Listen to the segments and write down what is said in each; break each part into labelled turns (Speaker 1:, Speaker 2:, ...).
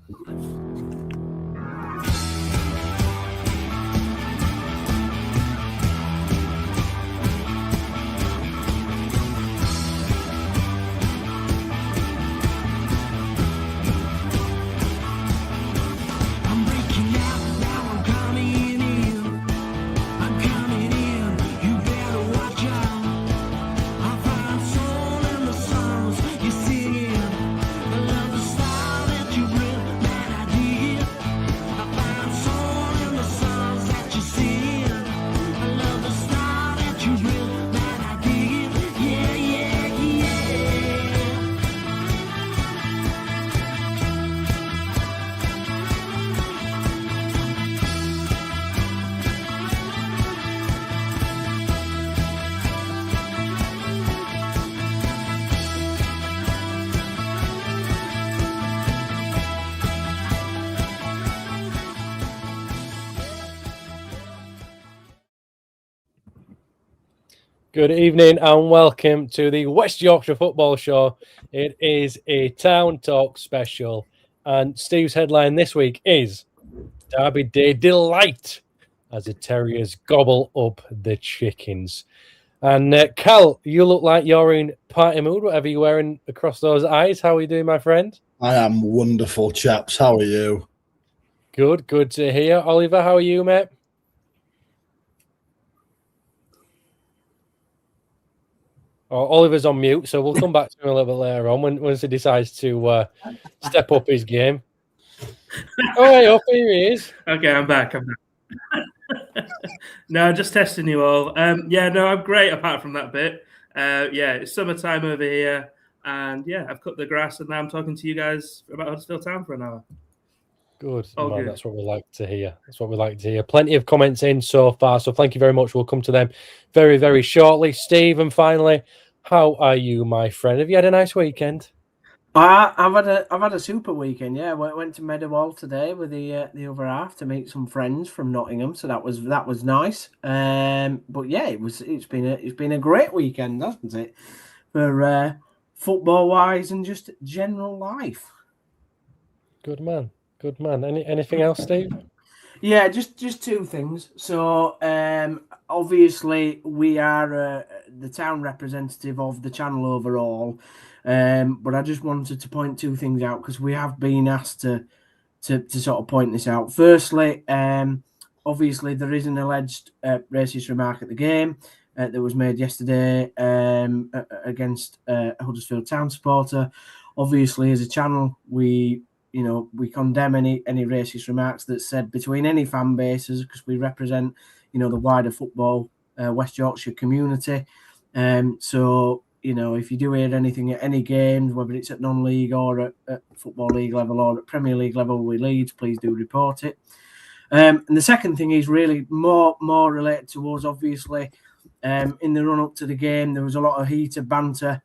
Speaker 1: Good evening and welcome to the West Yorkshire Football Show. It is a Town Talk special, and Steve's headline this week is Derby Day Delight as the Terriers gobble up the chickens. And Cal, you look like you're in party mood, whatever you're wearing across those eyes. How are you doing, my friend?
Speaker 2: I am wonderful, chaps. How are you?
Speaker 1: Good to hear. Oliver, how are you, mate? Oh, Oliver's on mute, so we'll come back to him a little bit later on once he decides to step up his game. Oh, hey, up here he is.
Speaker 3: Okay, I'm back. No, just testing you all. I'm great apart from that bit. It's summertime over here, and I've cut the grass, and now I'm talking to you guys about Huddersfield Town for an hour.
Speaker 1: Good. That's what we like to hear. Plenty of comments in so far, so thank you very much. We'll come to them very, very shortly. Steve, and finally, how are you, my friend? Have you had a nice weekend?
Speaker 4: I've had a super weekend. Yeah, I went to Meadowhall today with the other half to meet some friends from Nottingham, so that was nice. But yeah, it's been a great weekend, hasn't it? For football wise and just general life. Good man. Anything else, Steve? Yeah, just two things. So obviously we are the town representative of the channel overall, but I just wanted to point two things out because we have been asked to sort of point this out. Firstly, obviously there is an alleged racist remark at the game that was made yesterday against a Huddersfield Town supporter. Obviously, as a channel, we condemn any racist remarks that's said between any fan bases because we represent, the wider football West Yorkshire community. So, if you do hear anything at any games, whether it's at non-league or at Football League level or at Premier League level with Leeds, please do report it. And the second thing is really more related to us, obviously. In the run-up to the game, there was a lot of heated banter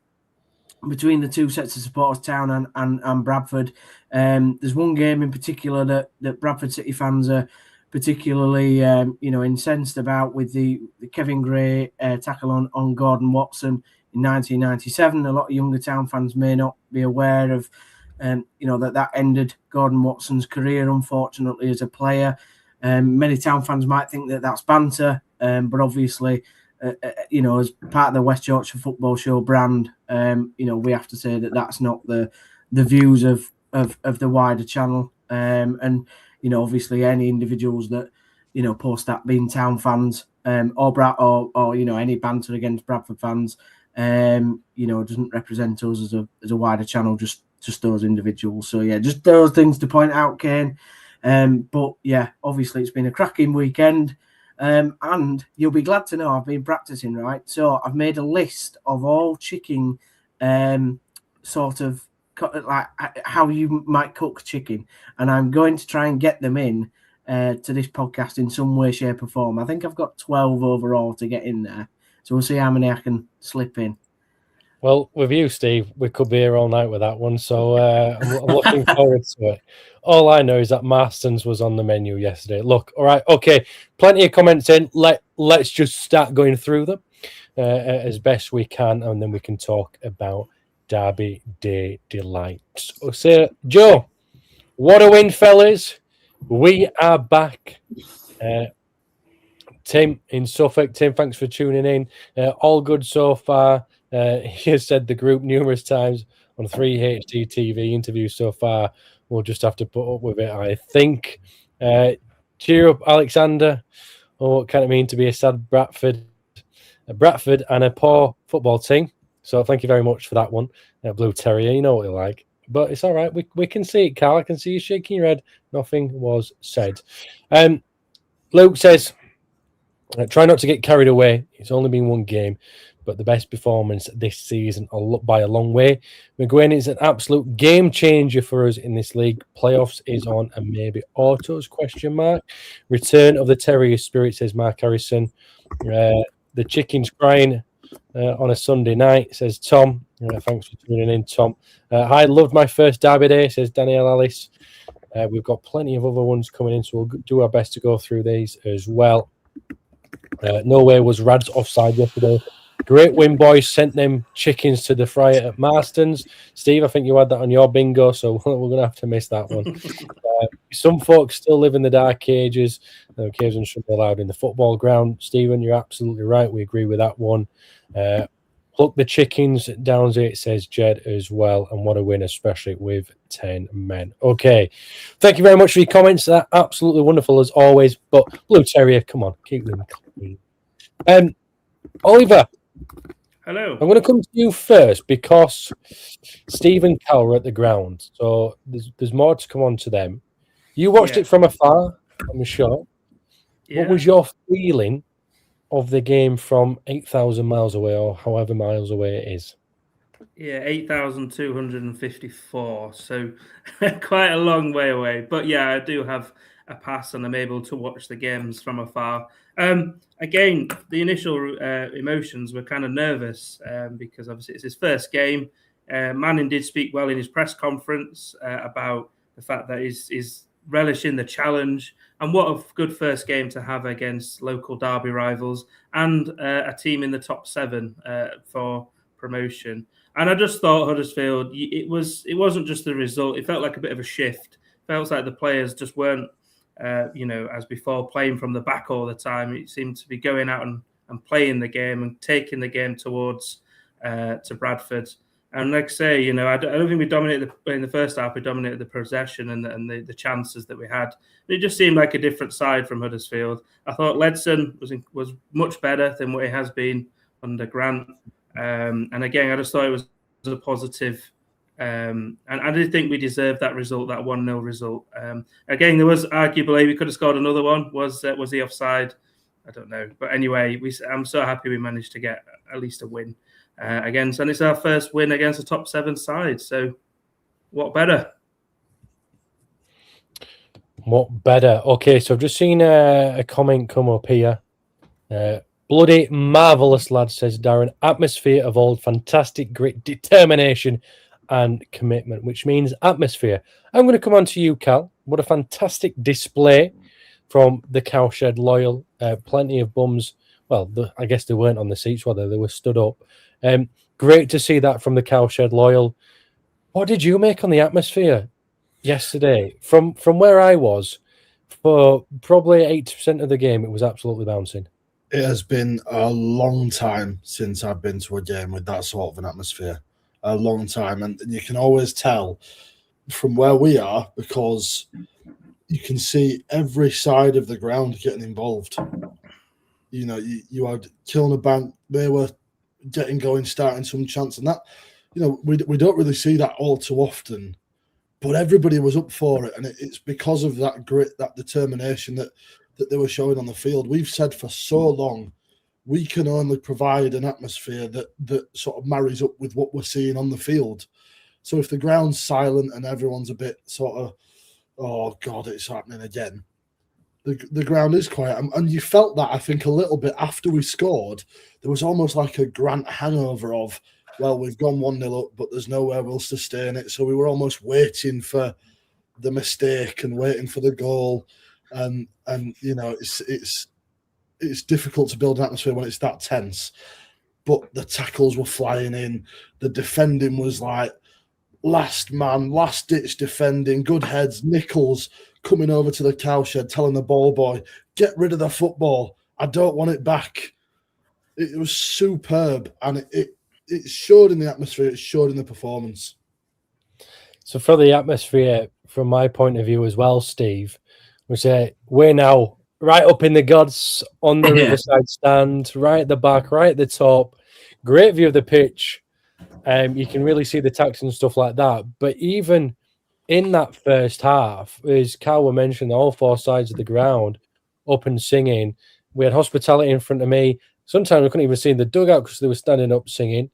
Speaker 4: between the two sets of supporters, Town and Bradford. There's one game in particular that Bradford City fans are particularly, incensed about with the Kevin Gray tackle on Gordon Watson in 1997. A lot of younger Town fans may not be aware of, that ended Gordon Watson's career, unfortunately, as a player. Many Town fans might think that that's banter, but obviously, as part of the West Yorkshire Football Show brand, we have to say that that's not the views of the wider channel. And obviously any individuals that, post that being Town fans, or any banter against Bradford fans, doesn't represent us as a wider channel, just those individuals. So yeah, just those things to point out, Kane. But yeah, obviously it's been a cracking weekend. And you'll be glad to know I've been practicing, right? So I've made a list of all chicken, sort of like how you might cook chicken, and I'm going to try and get them in to this podcast in some way, shape, or form. I think I've got 12 overall to get in there, so we'll see how many I can slip in.
Speaker 1: Well, with you, Steve, we could be here all night with that one, so I'm looking forward to it. All I know is that Marston's was on the menu yesterday. Look, all right, okay, plenty of comments in. Let's just start going through them as best we can, and then we can talk about Derby Day Delight. So, Joe, What a win, fellas. We are back. Tim in Suffolk. Tim, thanks for tuning in. All good so far. He has said the group numerous times on 3HD TV interviews so far. We'll just have to put up with it, I think. Cheer up, Alexander. Oh, what can it mean to be a sad Bradford and a poor football team? So thank you very much for that one. Blue Terrier, you know what you like. But it's all right. We can see it, Carl. I can see you shaking your head. Nothing was said. Luke says, try not to get carried away. It's only been one game, but the best performance this season by a long way. McGuinn is an absolute game changer for us in this league. Playoffs is on and maybe autos, ? Return of the Terriers spirit, says Mark Harrison. The chicken's crying on a Sunday night, says Tom. Thanks for tuning in, Tom. I loved my first derby day, says Danielle Ellis. We've got plenty of other ones coming in, so we'll do our best to go through these as well. No way was Rad's offside yesterday. Great win, boys. Sent them chickens to the fryer at Marston's. Steve, I think you had that on your bingo, so we're going to have to miss that one. Some folks still live in the dark ages. Caves and shouldn't be allowed in the football ground. Stephen, you're absolutely right. We agree with that one. Look, the chickens down it, says Jed as well. And what a win, especially with 10 men. Okay. Thank you very much for your comments. They're absolutely wonderful as always. But Blue Terrier, come on, keep them clean. Oliver.
Speaker 3: Hello.
Speaker 1: I'm going to come to you first because Steve and Cal were at the ground. So there's more to come on to them. You watched it from afar, I'm sure. Yeah. What was your feeling of the game from 8,000 miles away or however miles away it is?
Speaker 3: Yeah, 8,254. So quite a long way away. But yeah, I do have a pass and I'm able to watch the games from afar. Again, the initial emotions were kind of nervous because obviously it's his first game. Manning did speak well in his press conference about the fact that he's relishing the challenge, and what a good first game to have against local derby rivals and a team in the top 7 for promotion. And I just thought Huddersfield, it wasn't just the result. It felt like a bit of a shift. It felt like the players just weren't, as before, playing from the back all the time. It seemed to be going out and playing the game and taking the game towards to Bradford. And like I say, I don't think we dominated in the first half. We dominated the possession and the chances that we had. It just seemed like a different side from Huddersfield. I thought Ledson was much better than what he has been under Grant. And again, I just thought it was a positive. And I did think we deserved that result, that 1-0 result. Again, there was arguably we could have scored another one. Was he offside? I don't know. But anyway, I'm so happy we managed to get at least a win. And it's our first win against a top 7 side. So, what better?
Speaker 1: What better? Okay, so I've just seen a comment come up here. Bloody marvellous, lad, says Darren. Atmosphere of old, fantastic grit, determination and commitment, which means atmosphere. I'm going to come on to you, Cal. What a fantastic display from the Cowshed Loyal. Plenty of bums. Well, I guess they weren't on the seats, whether they were stood up. Great to see that from the Cowshed Loyal. What did you make on the atmosphere yesterday? From where I was, for probably 80% of the game, it was absolutely bouncing.
Speaker 2: It has been a long time since I've been to a game with that sort of an atmosphere. A long time. And you can always tell from where we are because you can see every side of the ground getting involved. You had Kilnabank, they were getting going, starting some chance, and that, we don't really see that all too often, but everybody was up for it, and it's because of that grit, that determination that they were showing on the field. We've said for so long, we can only provide an atmosphere that sort of marries up with what we're seeing on the field. So if the ground's silent and everyone's a bit sort of, oh God, it's happening again, the ground is quiet. And you felt that, I think, a little bit after we scored. There was almost like a Grant hangover of, well, we've gone 1-0 up, but there's nowhere we'll sustain it. So we were almost waiting for the mistake and waiting for the goal. And it's difficult to build an atmosphere when it's that tense. But the tackles were flying in. The defending was like last man, last ditch defending, good heads. Nichols coming over to the cowshed, telling the ball boy, "Get rid of the football. I don't want it back." It was superb, and it showed in the atmosphere. It showed in the performance.
Speaker 1: So for the atmosphere, from my point of view as well, Steve, we say we're now right up in the gods on the Riverside stand, right at the back, right at the top. Great view of the pitch. You can really see the tax and stuff like that. But even in that first half, as Carl mentioned, all four sides of the ground up and singing. We had hospitality in front of me. Sometimes I couldn't even see the dugout because they were standing up singing.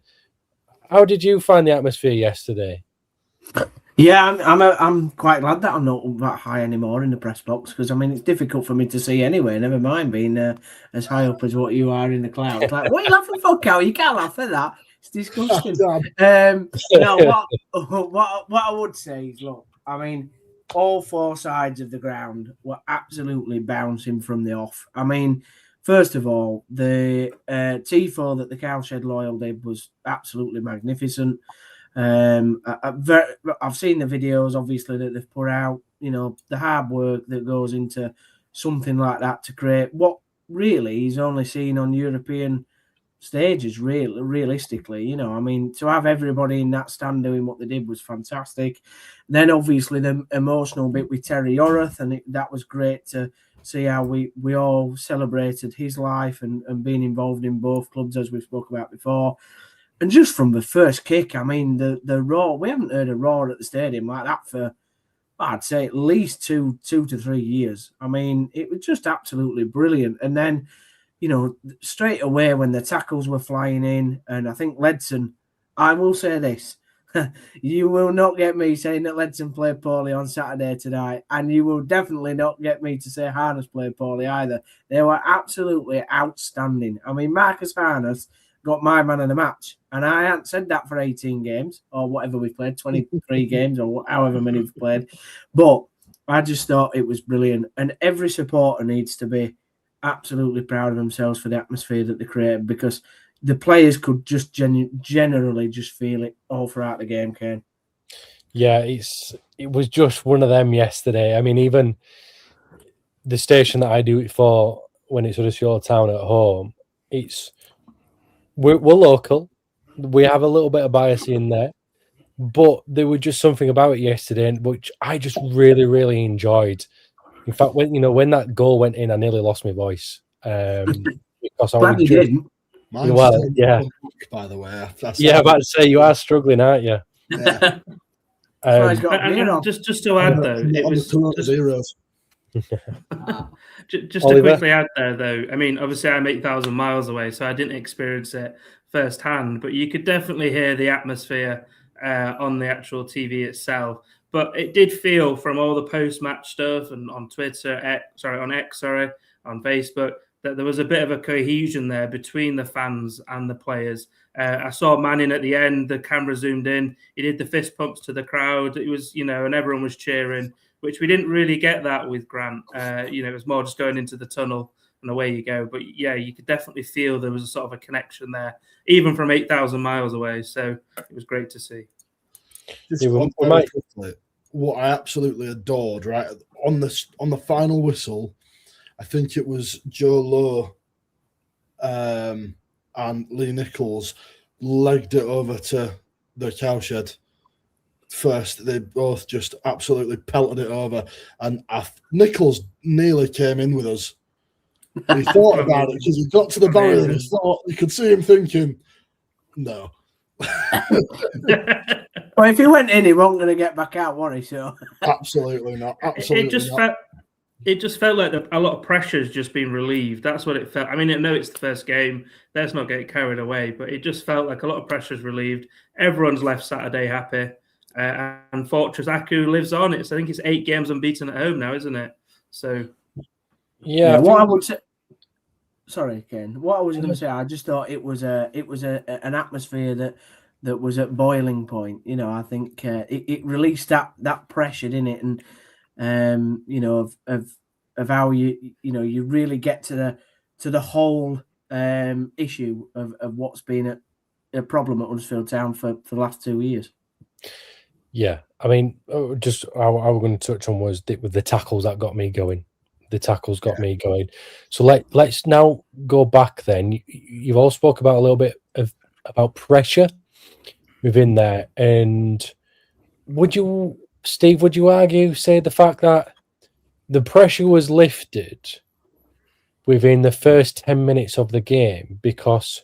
Speaker 1: How did you find the atmosphere yesterday?
Speaker 4: Yeah, I'm quite glad that I'm not that high anymore in the press box, because I mean it's difficult for me to see anyway. Never mind being as high up as what you are in the clouds. Like, what are you laughing for, Cal? You can't laugh at that. It's disgusting. No, what I would say is, look, I mean, all four sides of the ground were absolutely bouncing from the off. I mean, first of all, the Tifo that the Cowshed Loyal did was absolutely magnificent. I've seen the videos, obviously, that they've put out, you know, the hard work that goes into something like that to create what really is only seen on European stages, realistically. You know, I mean, to have everybody in that stand doing what they did was fantastic. Then, obviously, the emotional bit with Terriers, and that was great to see how we all celebrated his life and being involved in both clubs, as we spoke about before. And just from the first kick, I mean, the roar, we haven't heard a roar at the stadium like that for, I'd say, at least two to 3 years. I mean, it was just absolutely brilliant. And then, you know, straight away when the tackles were flying in, and I think Ledson, I will say this, you will not get me saying that Ledson played poorly on Saturday tonight, and you will definitely not get me to say Harness played poorly either. They were absolutely outstanding. I mean, Marcus Harness got my man of the match, and I hadn't said that for 18 games or whatever we played, 23 games or however many we've played, but I just thought it was brilliant. And every supporter needs to be absolutely proud of themselves for the atmosphere that they created, because the players could just generally just feel it all throughout the game, Ken.
Speaker 1: Yeah, it was just one of them yesterday. I mean, even the station that I do it for when it's Huddersfield Town at home, we're local. We have a little bit of bias in there, but there was just something about it yesterday, which I just really, really enjoyed. In fact, when that goal went in, I nearly lost my voice because I
Speaker 4: Glad you didn't.
Speaker 1: Well, yeah.
Speaker 2: By the way,
Speaker 1: Yeah, about to say you are struggling, aren't you?
Speaker 2: Yeah.
Speaker 3: Just to add though, it was just to quickly add there though. I mean, obviously I'm 8,000 miles away, so I didn't experience it firsthand, but you could definitely hear the atmosphere on the actual TV itself. But it did feel from all the post-match stuff and on Twitter, on X, on Facebook, that there was a bit of a cohesion there between the fans and the players. I saw Manning at the end, the camera zoomed in, he did the fist pumps to the crowd. It was, and everyone was cheering, which we didn't really get that with Grant. It was more just going into the tunnel and away you go. But yeah, you could definitely feel there was a sort of a connection there, even from 8,000 miles away. So it was great to see.
Speaker 2: What I absolutely adored, right, on the final whistle, I think it was Joe Lowe and Lee Nichols legged it over to the cowshed first. They both just absolutely pelted it over, and Nichols nearly came in with us. He thought about it because he got to the barrier and he thought, you could see him thinking, no.
Speaker 4: Well, if he went in, he wasn't going to get back out, was he? So
Speaker 2: absolutely not. Absolutely
Speaker 3: It just felt like a lot of pressure's just been relieved. That's what it felt. I mean, I know it's the first game. Let's not get carried away, but it just felt like a lot of pressure's relieved. Everyone's left Saturday happy. And Fortress Aku lives on. I think it's 8 games unbeaten at home now, isn't it? So,
Speaker 4: yeah. What I would say, sorry, Ken. What I was going to say, I just thought it was an atmosphere that was at boiling point. I think it released that pressure in it, and of how you really get to the whole issue of what's been a problem at Huddersfield Town for the last 2 years.
Speaker 1: Yeah, I mean, just I was going to touch on was with the tackles that got me going. The tackles got me going. So let's now go back. Then you've all spoke about a little bit about pressure within there, and Steve, would you say the fact that the pressure was lifted within the first 10 minutes of the game because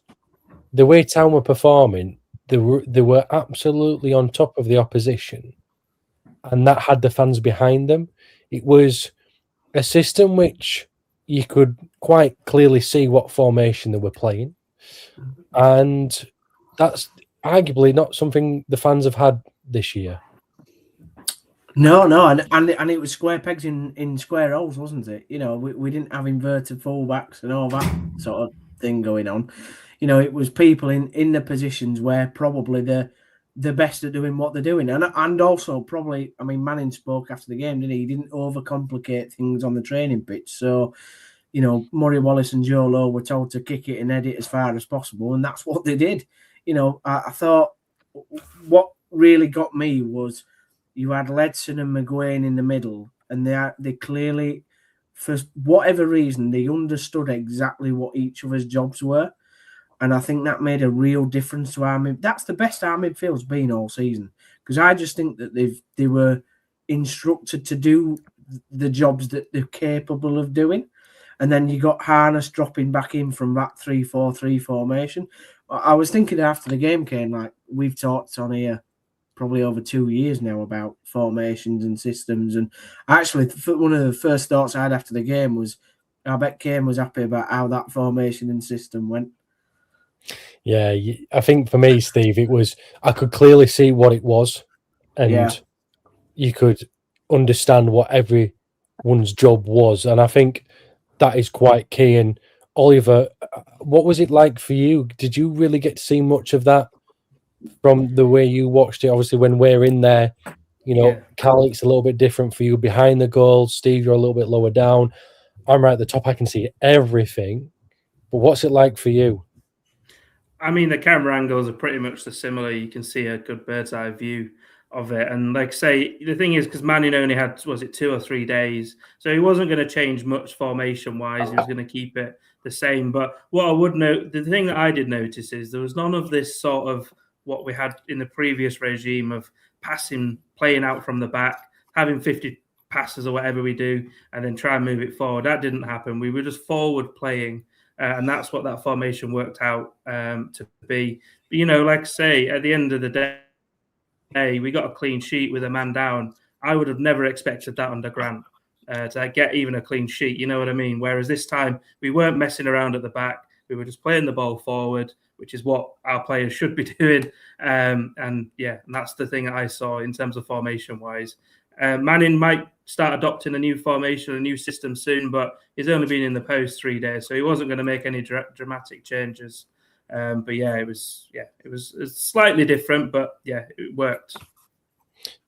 Speaker 1: the way Town were performing, they were absolutely on top of the opposition, and that had the fans behind them. It was a system which you could quite clearly see what formation they were playing, and that's arguably not something the fans have had this year.
Speaker 4: No, and it was square pegs in square holes, wasn't it? You know, we didn't have inverted fullbacks and all that sort of thing going on. You know, it was people in the positions where probably the best at doing what they're doing, and also probably, I mean, Manning spoke after the game, didn't he? He didn't overcomplicate things on the training pitch. So, you know, Murray Wallace and Joe Lowe were told to kick it and head it as far as possible, and that's what they did. You know, I thought what really got me was you had Ledson and McGuane in the middle, and they clearly, for whatever reason, they understood exactly what each other's jobs were. And I think that made a real difference to our mid. That's the best our midfield's been all season. Because I just think that they were instructed to do the jobs that they're capable of doing. And then you got Harness dropping back in from that 3-4-3 formation. I was thinking after the game came, like, we've talked on here probably over 2 years now about formations and systems. And actually, one of the first thoughts I had after the game was, I bet Kane was happy about how that formation and system went.
Speaker 1: Yeah, I think for me, Steve, it was, I could clearly see what it was, and you could understand what everyone's job was. And I think that is quite key. And Oliver, what was it like for you? Did you really get to see much of that from the way you watched it? Obviously, when we're in there, you know, Cal, it's a little bit different for you behind the goal. Steve, you're a little bit lower down. I'm right at the top. I can see everything. But what's it like for you?
Speaker 3: I mean, the camera angles are pretty much the similar. You can see a good bird's eye view of it. And like say, the thing is, because Manning only had, was it 2 or 3 days? So he wasn't going to change much formation-wise. He was going to keep it the same. But what I would note, the thing that I did notice is there was none of this sort of what we had in the previous regime of passing, playing out from the back, having 50 passes or whatever we do, and then try and move it forward. That didn't happen. We were just forward playing. And that's what that formation worked out to be. But, you know, like I say, at the end of the day, we got a clean sheet with a man down. I would have never expected that under Grant to get even a clean sheet. You know what I mean? Whereas this time, we weren't messing around at the back. We were just playing the ball forward, which is what our players should be doing. And that's the thing that I saw in terms of formation-wise. Manning might start adopting a new formation, a new system soon, but he's only been in the post 3 days, so he wasn't going to make any dramatic changes. But it was slightly different, but it worked.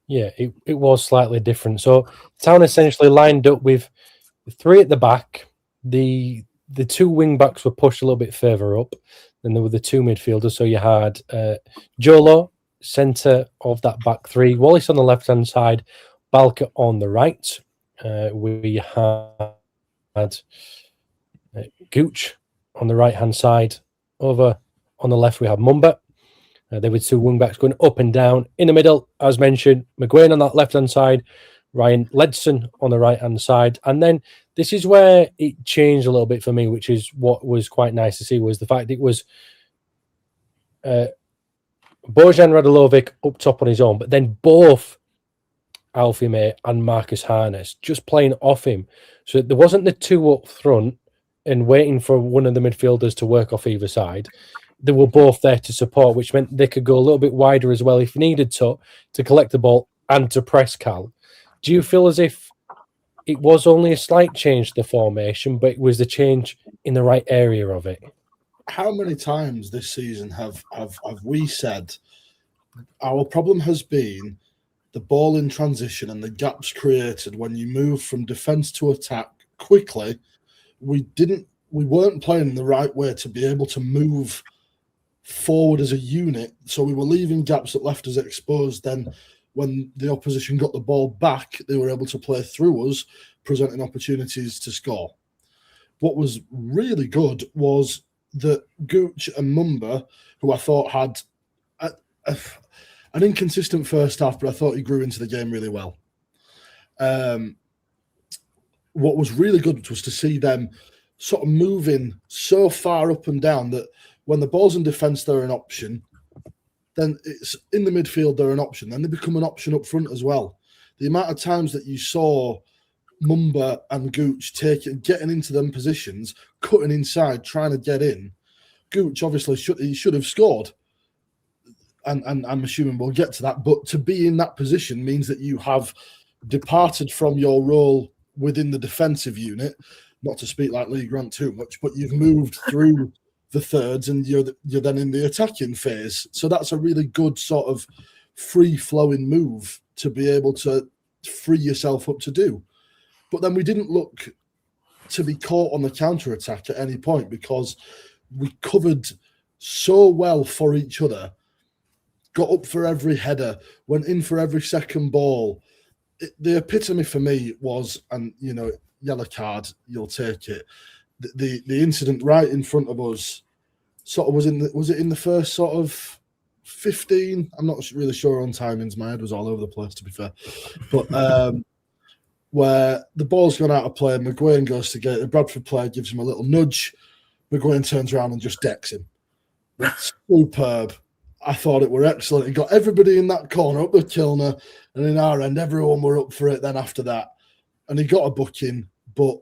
Speaker 1: Yeah, it was slightly different. So Town essentially lined up with 3 at the back. The 2 wing backs were pushed a little bit further up. Then there were the 2 midfielders. So you had Jolo, centre of that back 3, Wallace on the left hand side, Balka on the right. We had Gooch on the right hand side. Over on the left, we have Mumba. There were 2 wing backs going up and down. In the middle, as mentioned, McGuane on that left hand side, Ryan Ledson on the right hand side. And then this is where it changed a little bit for me, which is what was quite nice to see, was the fact it was Bojan Radulovic up top on his own, but then both Alfie May and Marcus Harness just playing off him. So there wasn't the 2 up front and waiting for one of the midfielders to work off either side. They were both there to support, which meant they could go a little bit wider as well if needed to collect the ball and to press Cal. Do you feel as if it was only a slight change to the formation, but it was the change in the right area of it?
Speaker 2: How many times this season have we said our problem has been the ball in transition and the gaps created when you move from defence to attack quickly? We weren't playing the right way to be able to move forward as a unit, so we were leaving gaps that left us exposed. Then when the opposition got the ball back, they were able to play through us, presenting opportunities to score. What was really good was that Gooch and Mumba, who I thought had an inconsistent first half, but I thought he grew into the game really well. What was really good was to see them sort of moving so far up and down that when the ball's in defence, they're an option. Then it's in the midfield, they're an option. Then they become an option up front as well. The amount of times that you saw Mumba and Gooch getting into them positions, cutting inside, trying to get in. Gooch obviously should have scored. And I'm assuming we'll get to that. But to be in that position means that you have departed from your role within the defensive unit, not to speak like Lee Grant too much, but you've moved through the thirds and you're then in the attacking phase. So that's a really good sort of free-flowing move to be able to free yourself up to do. But then we didn't look to be caught on the counter-attack at any point because we covered so well for each other, got up for every header, went in for every second ball. The epitome for me was, and yellow card, you'll take it. The incident right in front of us sort of was it in the first sort of 15? I'm not really sure on timings. My head was all over the place, to be fair. But where the ball's gone out of play, McGuane goes to get it. The Bradford player gives him a little nudge. McGuane turns around and just decks him. Superb. I thought it were excellent. He got everybody in that corner up the Kilner, and in our end, everyone were up for it then after that. And he got a booking, but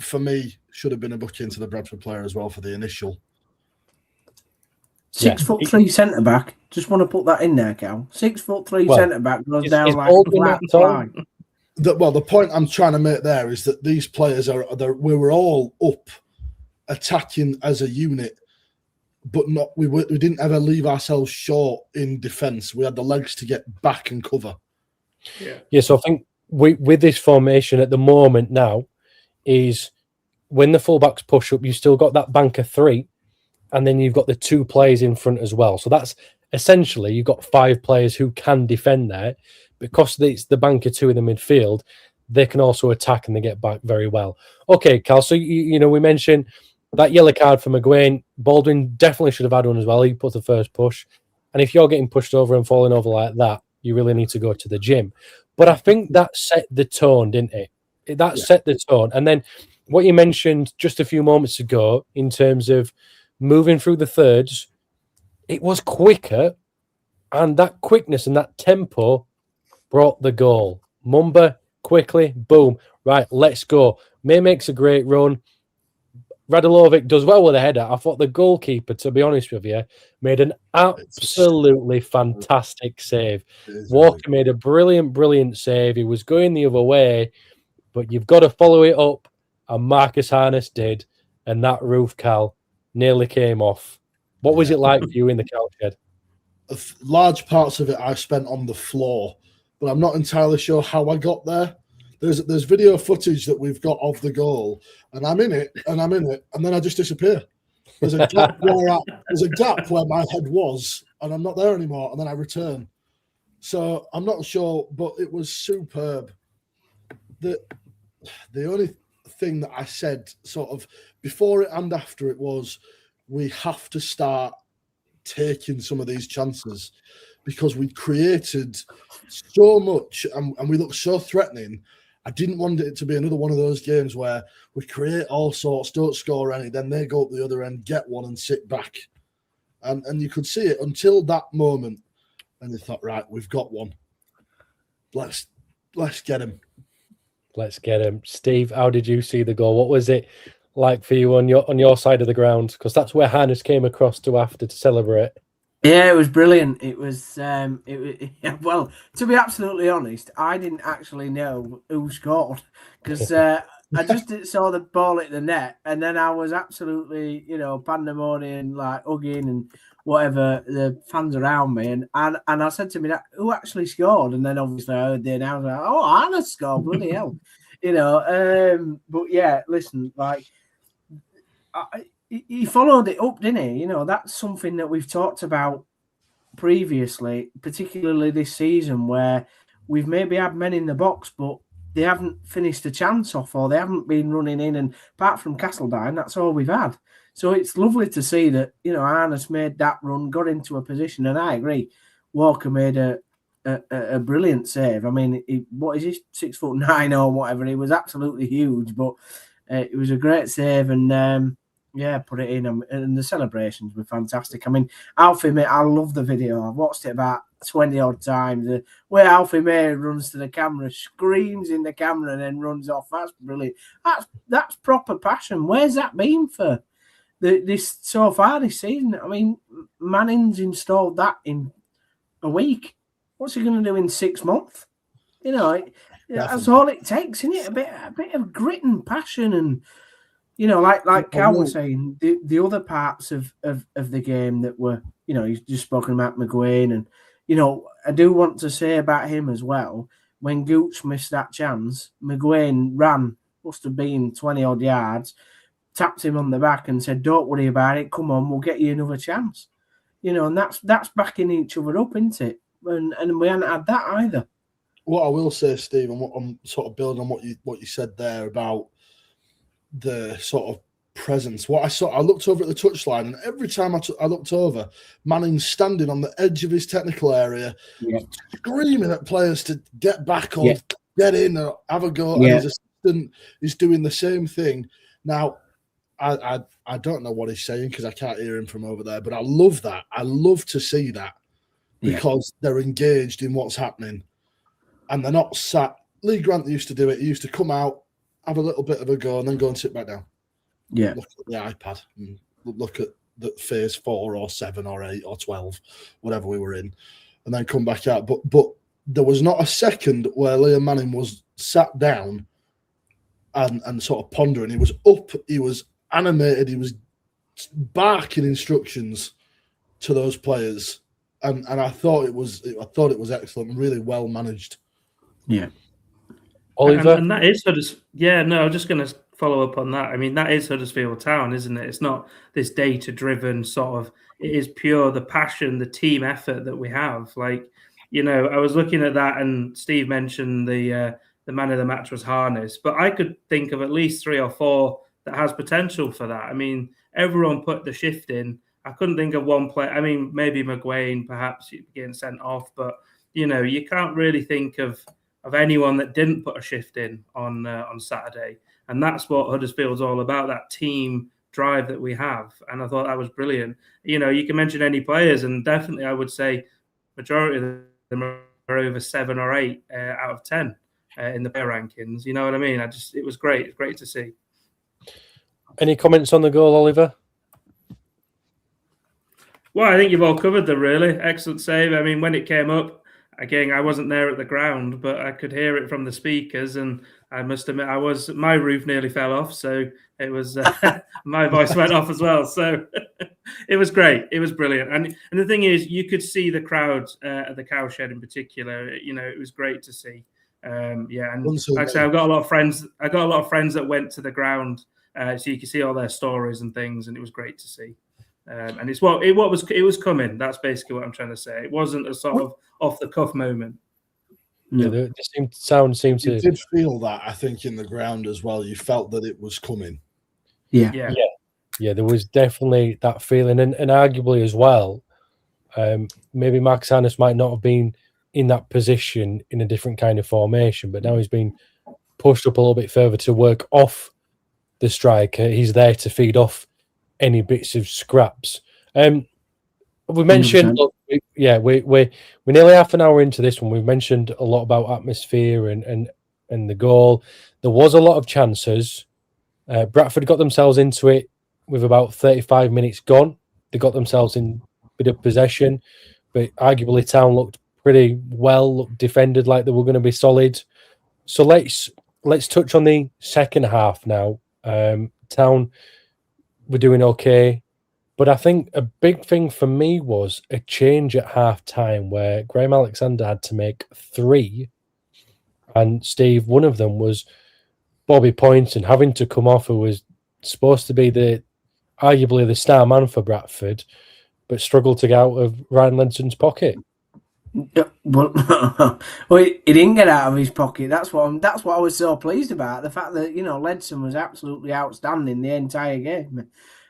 Speaker 2: for me, should have been a booking to the Bradford player as well for the initial.
Speaker 4: 6'3" centre back. Just want to put that in there, Cal. 6'3" centre back goes down like a flat fly.
Speaker 2: The point I'm trying to make there is that these players we were all up attacking as a unit, but we didn't ever leave ourselves short in defence. We had the legs to get back and cover.
Speaker 1: Yeah. So I think with this formation at the moment now is when the fullbacks push up, you still got that bank of three, and then you've got the two players in front as well. So that's essentially you've got 5 players who can defend there. Because it's the bank of two in the midfield, they can also attack and they get back very well. Okay, Cal, so we mentioned that yellow card for McGuane. Baldwin definitely should have had one as well. He put the first push. And if you're getting pushed over and falling over like that, you really need to go to the gym. But I think that set the tone, didn't it? That set the tone. And then what you mentioned just a few moments ago in terms of moving through the thirds, it was quicker. And that quickness and that tempo brought the goal. Mumba, quickly, boom. Right, let's go. May makes a great run. Radulovic does well with a header. I thought the goalkeeper, to be honest with you, made an absolutely fantastic save. Walker made a brilliant save. He was going the other way, but you've got to follow it up, and Marcus Harness did, and that roof, Cal, nearly came off. What was it like for you in the cowshed?
Speaker 2: Large parts of it I spent on the floor, but I'm not entirely sure how I got there. There's video footage that we've got of the goal, and I'm in it, and then I just disappear. There's a gap where my head was, and I'm not there anymore, and then I return. So I'm not sure, but it was superb. The only thing that I said sort of before it and after it was we have to start taking some of these chances because we created so much and we looked so threatening. I didn't want it to be another one of those games where we create all sorts, don't score any, then they go up the other end, get one and sit back. And you could see it until that moment. And they thought, right, we've got one. Let's get him.
Speaker 1: Let's get him. Steve, how did you see the goal? What was it like for you on your side of the ground? Because that's where Hannes came across to after to celebrate.
Speaker 4: Yeah, it was brilliant. It was well, to be absolutely honest, I didn't actually know who scored because I just saw the ball at the net, and then I was absolutely, pandemonium, like hugging and whatever the fans around me, and I said to me that who actually scored, and then obviously I heard the announcement, oh, Anna scored, bloody hell, But yeah, listen, like he followed it up, didn't he? That's something that we've talked about previously, particularly this season, where we've maybe had men in the box, but they haven't finished a chance off, or they haven't been running in. And apart from Castledine, that's all we've had. So it's lovely to see that, you know, Arnott made that run, got into a position, and I agree. Walker made a brilliant save. I mean, what is he, 6'9" or whatever? He was absolutely huge, but it was a great save, and put it in, and the celebrations were fantastic. I mean, Alfie May, I love the video. I've watched it about 20 odd times. Where Alfie May runs to the camera, screams in the camera, and then runs off. That's brilliant. That's proper passion. Where's that been for this so far this season? I mean, Manning's installed that in a week. What's he going to do in 6 months? You know, that's all it takes, isn't it? A bit of grit and passion, and you know, like Cal was saying, the other parts of the game that were, you know, he's just spoken about McGuane, and you know, I do want to say about him as well. When Gooch missed that chance, McGuane ran, must have been 20 odd yards, tapped him on the back and said, "Don't worry about it. Come on, we'll get you another chance." You know, and that's backing each other up, isn't it? And we haven't had that either.
Speaker 2: What I will say, Steve, and what I'm sort of building on what you said there about the sort of presence. What I saw, I looked over at the touchline, and every time I looked over, Manning's standing on the edge of his technical area, screaming at players to get back or get in or have a go. And his assistant is doing the same thing. Now, I don't know what he's saying because I can't hear him from over there, but I love that. I love to see that because they're engaged in what's happening and they're not sat. Lee Grant used to do it. He used to come out, have a little bit of a go, and then go and sit back down.
Speaker 4: Yeah.
Speaker 2: Look at the iPad and look at the phase 4 or 7 or 8 or 12, whatever we were in, and then come back out. But there was not a second where Liam Manning was sat down and sort of pondering. He was up, he was animated, he was barking instructions to those players. And I thought it was excellent and really well managed.
Speaker 4: Yeah.
Speaker 1: Oliver?
Speaker 3: And that is Huddersfield. Yeah, no, I'm just going to follow up on that. I mean, that is Huddersfield Town, isn't it? It's not this data-driven sort of. It is pure the passion, the team effort that we have. Like, you know, I was looking at that, and Steve mentioned the man of the match was Harness, but I could think of at least 3 or 4 that has potential for that. I mean, everyone put the shift in. I couldn't think of one player. I mean, maybe McGuane, perhaps getting sent off, but you know, you can't really think of anyone that didn't put a shift in on Saturday. And that's what Huddersfield's all about, that team drive that we have. And I thought that was brilliant. You know, you can mention any players, and definitely I would say majority of them are over 7 or 8 out of 10 in the player rankings. You know what I mean? It was great. It's great to see.
Speaker 1: Any comments on the goal, Oliver?
Speaker 3: Well, I think you've all covered them, really. Excellent save. I mean, when it came up, again, I wasn't there at the ground, but I could hear it from the speakers, and I must admit, my roof nearly fell off, so it was my voice went off as well. So it was great. It was brilliant, and the thing is, you could see the crowd at the cowshed in particular. You know, it was great to see. And like I say, I've got a lot of friends. I got a lot of friends that went to the ground, so you can see all their stories and things, and it was great to see. And it's what was coming. That's basically what I'm trying to say. It wasn't a sort of off the cuff moment.
Speaker 1: Yeah, the sound seemed to.
Speaker 2: You did feel that, I think, in the ground as well. You felt that it was coming.
Speaker 4: Yeah.
Speaker 1: There was definitely that feeling, and arguably as well, maybe Max Hannes might not have been in that position in a different kind of formation, but now he's been pushed up a little bit further to work off the striker. He's there to feed off any bits of scraps. We mentioned, we're nearly half an hour into this one. We've mentioned a lot about atmosphere and the goal. There was a lot of chances. Bradford got themselves into it with about 35 minutes gone. They got themselves in a bit of possession, but arguably Town looked pretty well, looked defended like they were going to be solid. So let's touch on the second half now. Town were doing okay, but I think a big thing for me was a change at half time where Graham Alexander had to make 3, and Steve, one of them was Bobby Poynton having to come off, who was supposed to be arguably the star man for Bradford, but struggled to get out of Ryan Ledson's pocket.
Speaker 4: Well, he didn't get out of his pocket. That's what I was so pleased about. The fact that Ledson was absolutely outstanding the entire game.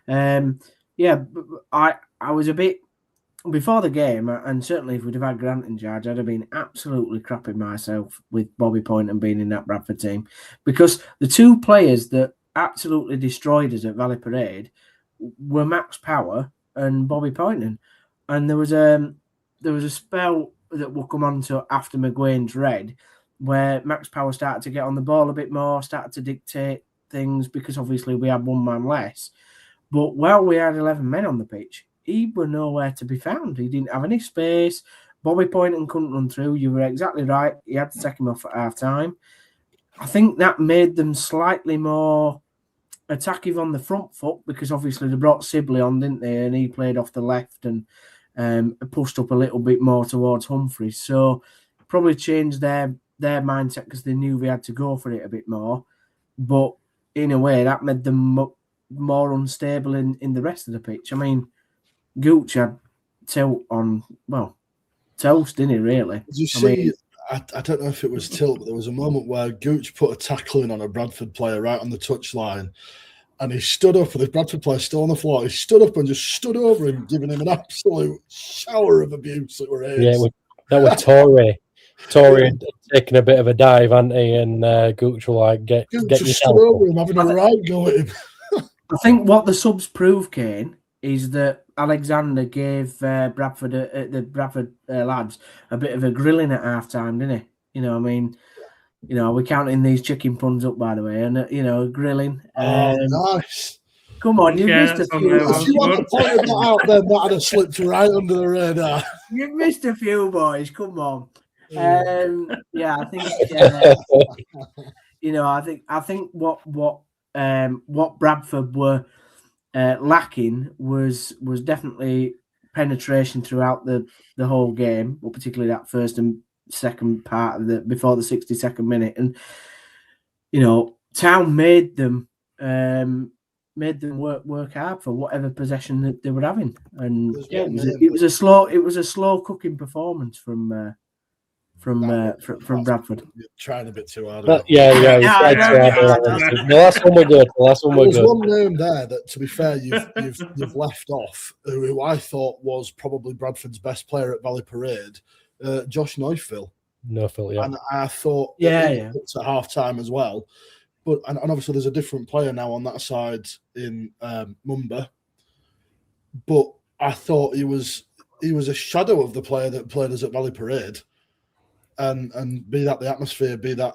Speaker 4: I was a bit before the game, and certainly if we'd have had Grant in charge, I'd have been absolutely crapping myself with Bobby Poynton being in that Bradford team, because the two players that absolutely destroyed us at Valley Parade were Max Power and Bobby Poynton, and there was a spell that we'll come on to after McGuane's red, where Max Power started to get on the ball a bit more, started to dictate things, because obviously we had one man less. But while we had 11 men on the pitch, he were nowhere to be found. He didn't have any space. Bobby Poynton couldn't run through. You were exactly right. He had to take him off at half time. I think that made them slightly more attacking on the front foot, because obviously they brought Sibley on, didn't they? And he played off the left and pushed up a little bit more towards Humphreys. So probably changed their mindset, because they knew they had to go for it a bit more. But in a way, that made them more unstable in the rest of the pitch. I mean, Gooch had tilt on, toast, didn't he, really?
Speaker 2: Did you see, I don't know if it was tilt, but there was a moment where Gooch put a tackle in on a Bradford player right on the touchline, and he stood up, and the Bradford player still on the floor. He stood up and just stood over him, giving him an absolute shower of abuse. That were
Speaker 1: that was Tory. Tory had taken a bit of a dive, hadn't he? And Gooch were like, get
Speaker 2: just
Speaker 1: yourself
Speaker 2: stood over him, having a right go at him.
Speaker 4: I think what the subs prove, Kane, is that Alexander gave Bradford, the Bradford lads, a bit of a grilling at half time, didn't he? We're counting these chicken puns up, by the way, and grilling.
Speaker 2: Nice.
Speaker 4: Come on, you missed a few.
Speaker 2: If you want to point that out, then that would have slipped right under the radar.
Speaker 4: You missed a few, boys. Come on. I think what Bradford were lacking was definitely penetration throughout the whole game, but particularly that first and second part of before the 62nd minute. And Town made them work hard for whatever possession that they were having, and it was a slow cooking performance from Bradford.
Speaker 2: You're trying a bit too hard.
Speaker 1: The last one we're good.
Speaker 2: There's one name there that, to be fair, you've left off, who I thought was probably Bradford's best player at Valley Parade, Josh Neufville.
Speaker 1: Neufville, yeah.
Speaker 2: And I thought it's at half time as well. But and obviously there's a different player now on that side in Mumba. But I thought he was a shadow of the player that played us at Valley Parade. And be that the atmosphere, be that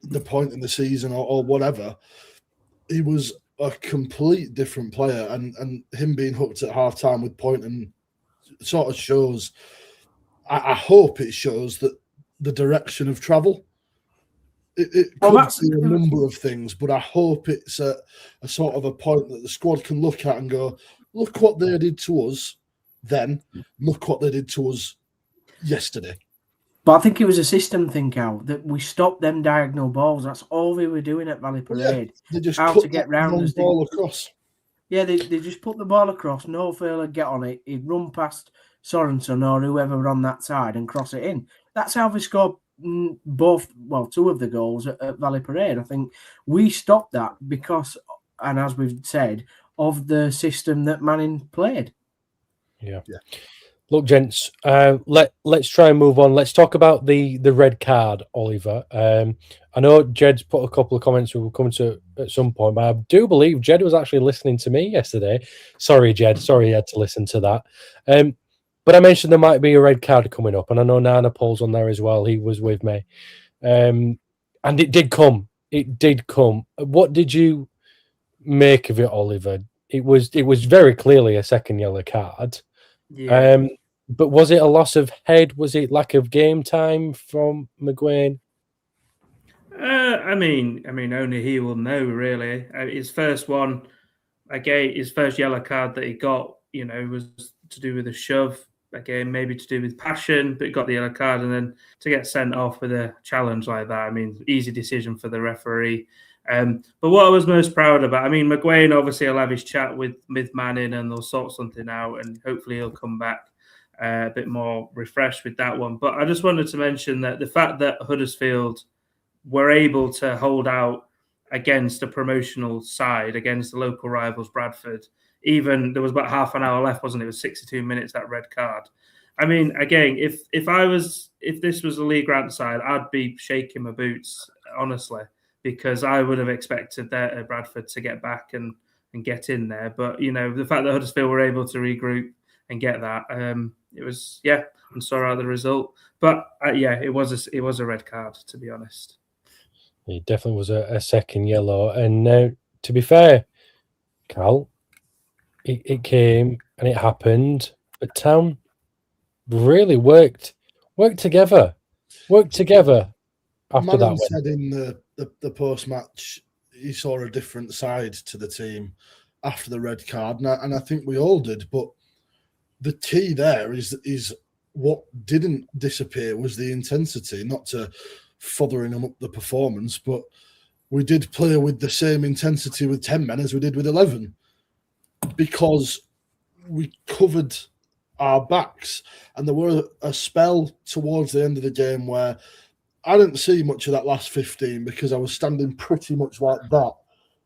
Speaker 2: the point in the season or whatever, he was a complete different player. And him being hooked at half time with Poynton sort of shows, I hope it shows that the direction of travel. It could be a number of things, but I hope it's a sort of a point that the squad can look at and go, look what they did to us then, look what they did to us yesterday.
Speaker 4: But I think it was a system thing, Cal, that we stopped them diagonal balls. That's all they were doing at Valley Parade.
Speaker 2: They just
Speaker 4: how
Speaker 2: put
Speaker 4: to get round
Speaker 2: the ball across.
Speaker 4: Yeah, they just put the ball across. No fail would get on it. He'd run past Sorensen or whoever were on that side and cross it in. That's how they scored two of the goals at Valley Parade. I think we stopped that because, and as we've said, of the system that Manning played.
Speaker 1: Yeah. Look, gents, let's try and move on. Let's talk about the red card, Oliver. I know Jed's put a couple of comments we will come to at some point, but I do believe Jed was actually listening to me yesterday. Sorry, Jed. Sorry you had to listen to that. But I mentioned there might be a red card coming up, and I know Nana Paul's on there as well. He was with me. And it did come. It did come. What did you make of it, Oliver? It was very clearly a second yellow card.
Speaker 3: Yeah.
Speaker 1: But was it a loss of head? Was it lack of game time from McGuane?
Speaker 3: I mean, only he will know, really. His first one, again, his first yellow card that he got, was to do with a shove. Again, maybe to do with passion, but he got the yellow card, and then to get sent off with a challenge like that. I mean, easy decision for the referee. But what I was most proud about, I mean, McGuane obviously will have his chat with Manning and they'll sort something out, and hopefully he'll come back a bit more refreshed with that one. But I just wanted to mention that the fact that Huddersfield were able to hold out against a promotional side, against the local rivals, Bradford, even there was about half an hour left, wasn't it? It was 62 minutes, that red card. I mean, again, if this was a Lee Grant side, I'd be shaking my boots, honestly, because I would have expected Bradford to get back and get in there. But, you know, the fact that Huddersfield were able to regroup and get that, it was, I'm sorry about the result. But, it was a red card, to be honest.
Speaker 1: It definitely was a second yellow. And to be fair, Cal, it came and it happened. But Town really worked together after
Speaker 2: Manning
Speaker 1: that.
Speaker 2: Said in the post-match he saw a different side to the team after the red card, and I think we all did. But the key there is what didn't disappear was the intensity, not to fothering them up the performance, but we did play with the same intensity with 10 men as we did with 11 because we covered our backs. And there were a spell towards the end of the game where I didn't see much of that last 15 because I was standing pretty much like that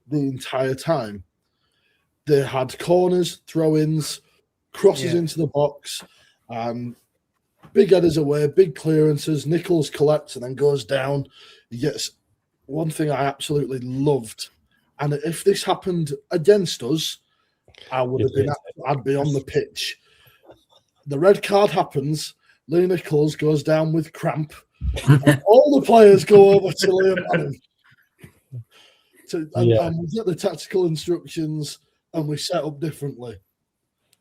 Speaker 2: the entire time. They had corners, throw-ins, crosses into the box, big headers away, big clearances. Nichols collects and then goes down. He gets one thing I absolutely loved, and if this happened against us, I'd be on the pitch. The red card happens. Lee Nichols goes down with cramp. And all the players go over to Liam Manning. And we get the tactical instructions and we set up differently.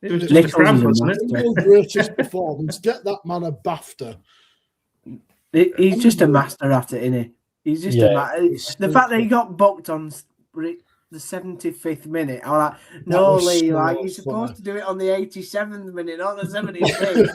Speaker 3: It was just a cramp, wasn't
Speaker 2: it? Greatest performance. Get that man a BAFTA.
Speaker 4: He's just a master at it, isn't he? He's just the fact that he got booked on the 75th minute. I'm like, no, Lee, so like you're supposed to do it on the 87th minute, not the 75th.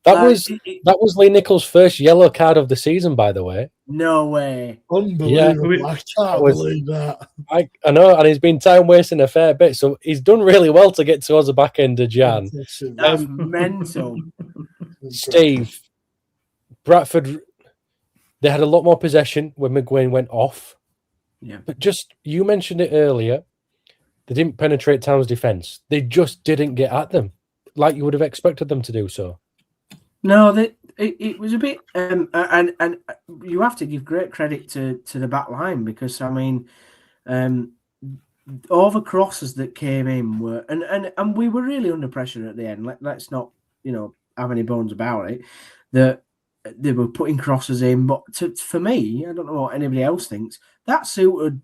Speaker 1: That was Lee Nichols' first yellow card of the season, by the way.
Speaker 4: No way.
Speaker 2: Unbelievable. I can't believe that.
Speaker 1: I know, and he's been time wasting a fair bit, so he's done really well to get towards the back end of Jan.
Speaker 4: That's mental.
Speaker 1: Steve, Bradford, they had a lot more possession when McGuane went off.
Speaker 4: Yeah.
Speaker 1: But just, you mentioned it earlier, they didn't penetrate Town's defence. They just didn't get at them like you would have expected them to do so. No,
Speaker 4: it was a bit, and you have to give great credit to the back line because, I mean, all the crosses that came in were, and we were really under pressure at the end. Let's not, have any bones about it, that they were putting crosses in. But for me, I don't know what anybody else thinks, that suited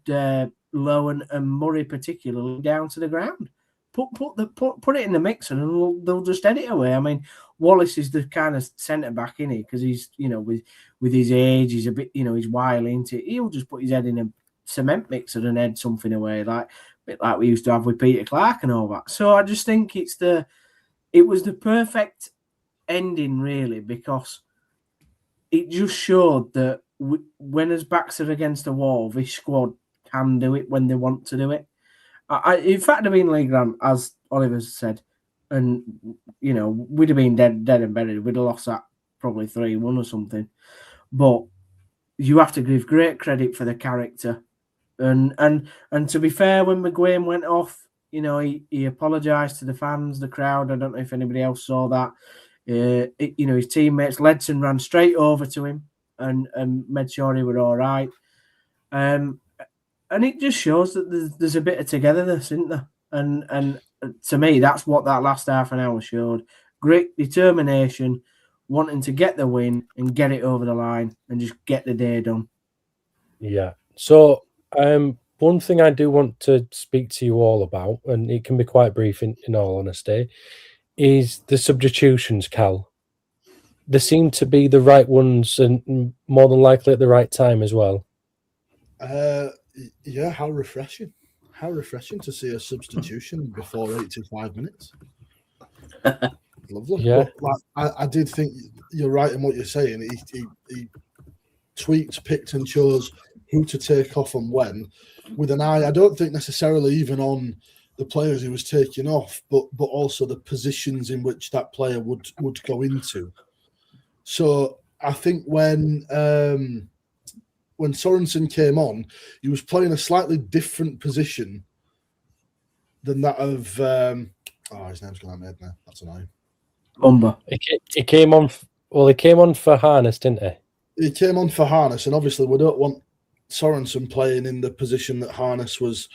Speaker 4: Lowen and Murray particularly down to the ground. Put it in the mixer and they'll just head it away. I mean, Wallace is the kind of centre back, isn't he? Because he's, with his age, he's a bit, he's wily into it. He'll just put his head in a cement mixer and head something away, a bit like we used to have with Peter Clark and all that. So I just think it was the perfect ending, really, because it just showed that when his backs are against the wall, this squad can do it when they want to do it. In fact, I've been Lee Grant, as Oliver said, and we'd have been dead and buried. We'd have lost that probably 3-1 or something. But you have to give great credit for the character, and to be fair, when McGuane went off, he apologised to the fans, the crowd. I don't know if anybody else saw that. His teammates, Ledson, ran straight over to him and made sure he were all right. And it just shows that there's a bit of togetherness, isn't there? And to me, that's what that last half an hour showed. Great determination, wanting to get the win and get it over the line and just get the day done.
Speaker 1: Yeah. So one thing I do want to speak to you all about, and it can be quite brief in all honesty, is the substitutions, Cal. They seem to be the right ones and more than likely at the right time as well.
Speaker 2: Yeah, how refreshing. How refreshing to see a substitution before 85 minutes. Lovely.
Speaker 1: Yeah.
Speaker 2: But, I did think you're right in what you're saying. He tweaked, picked and chose who to take off and when, with an eye, I don't think necessarily even on the players he was taking off, but also the positions in which that player would go into. So I think when Sorensen came on, he was playing a slightly different position than that of his name's gone out of my head now. That's annoying.
Speaker 4: Umber.
Speaker 1: He came on. Well, he came on for Harness, didn't he?
Speaker 2: He came on for Harness, and obviously we don't want Sorensen playing in the position that Harness was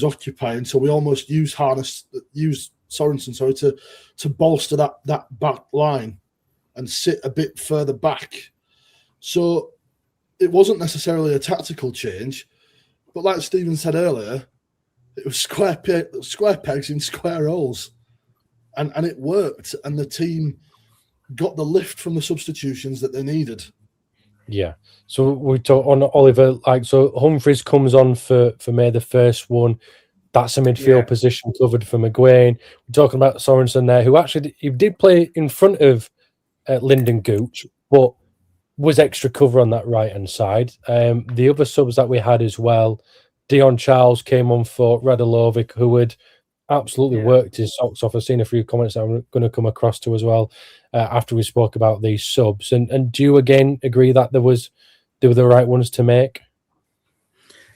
Speaker 2: occupying. So we almost used Sorensen, to bolster that back line and sit a bit further back. So it wasn't necessarily a tactical change, but like Stephen said earlier, it was square pegs in square holes, and it worked. And the team got the lift from the substitutions that they needed. Yeah.
Speaker 1: So we talk on Oliver. So Humphreys comes on for May the first one. That's a midfield position covered for McGuane. We're talking about Sorensen there, who actually he did play in front of Lyndon Gooch, but was extra cover on that right hand side. The other subs that we had as well. Dion Charles came on for Radolovic, who had absolutely worked his socks off. I've seen a few comments that I'm going to come across to as well after we spoke about these subs. And do you again agree that they were the right ones to make?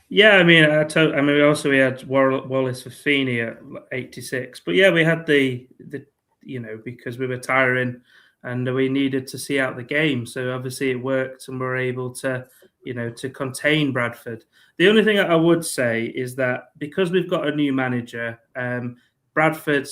Speaker 3: Yeah, I mean, we had Wallace Fafini at 86, but yeah, we had the because we were tiring and we needed to see out the game. So obviously it worked, and we're able to contain Bradford. The only thing I would say is that because we've got a new manager, Bradford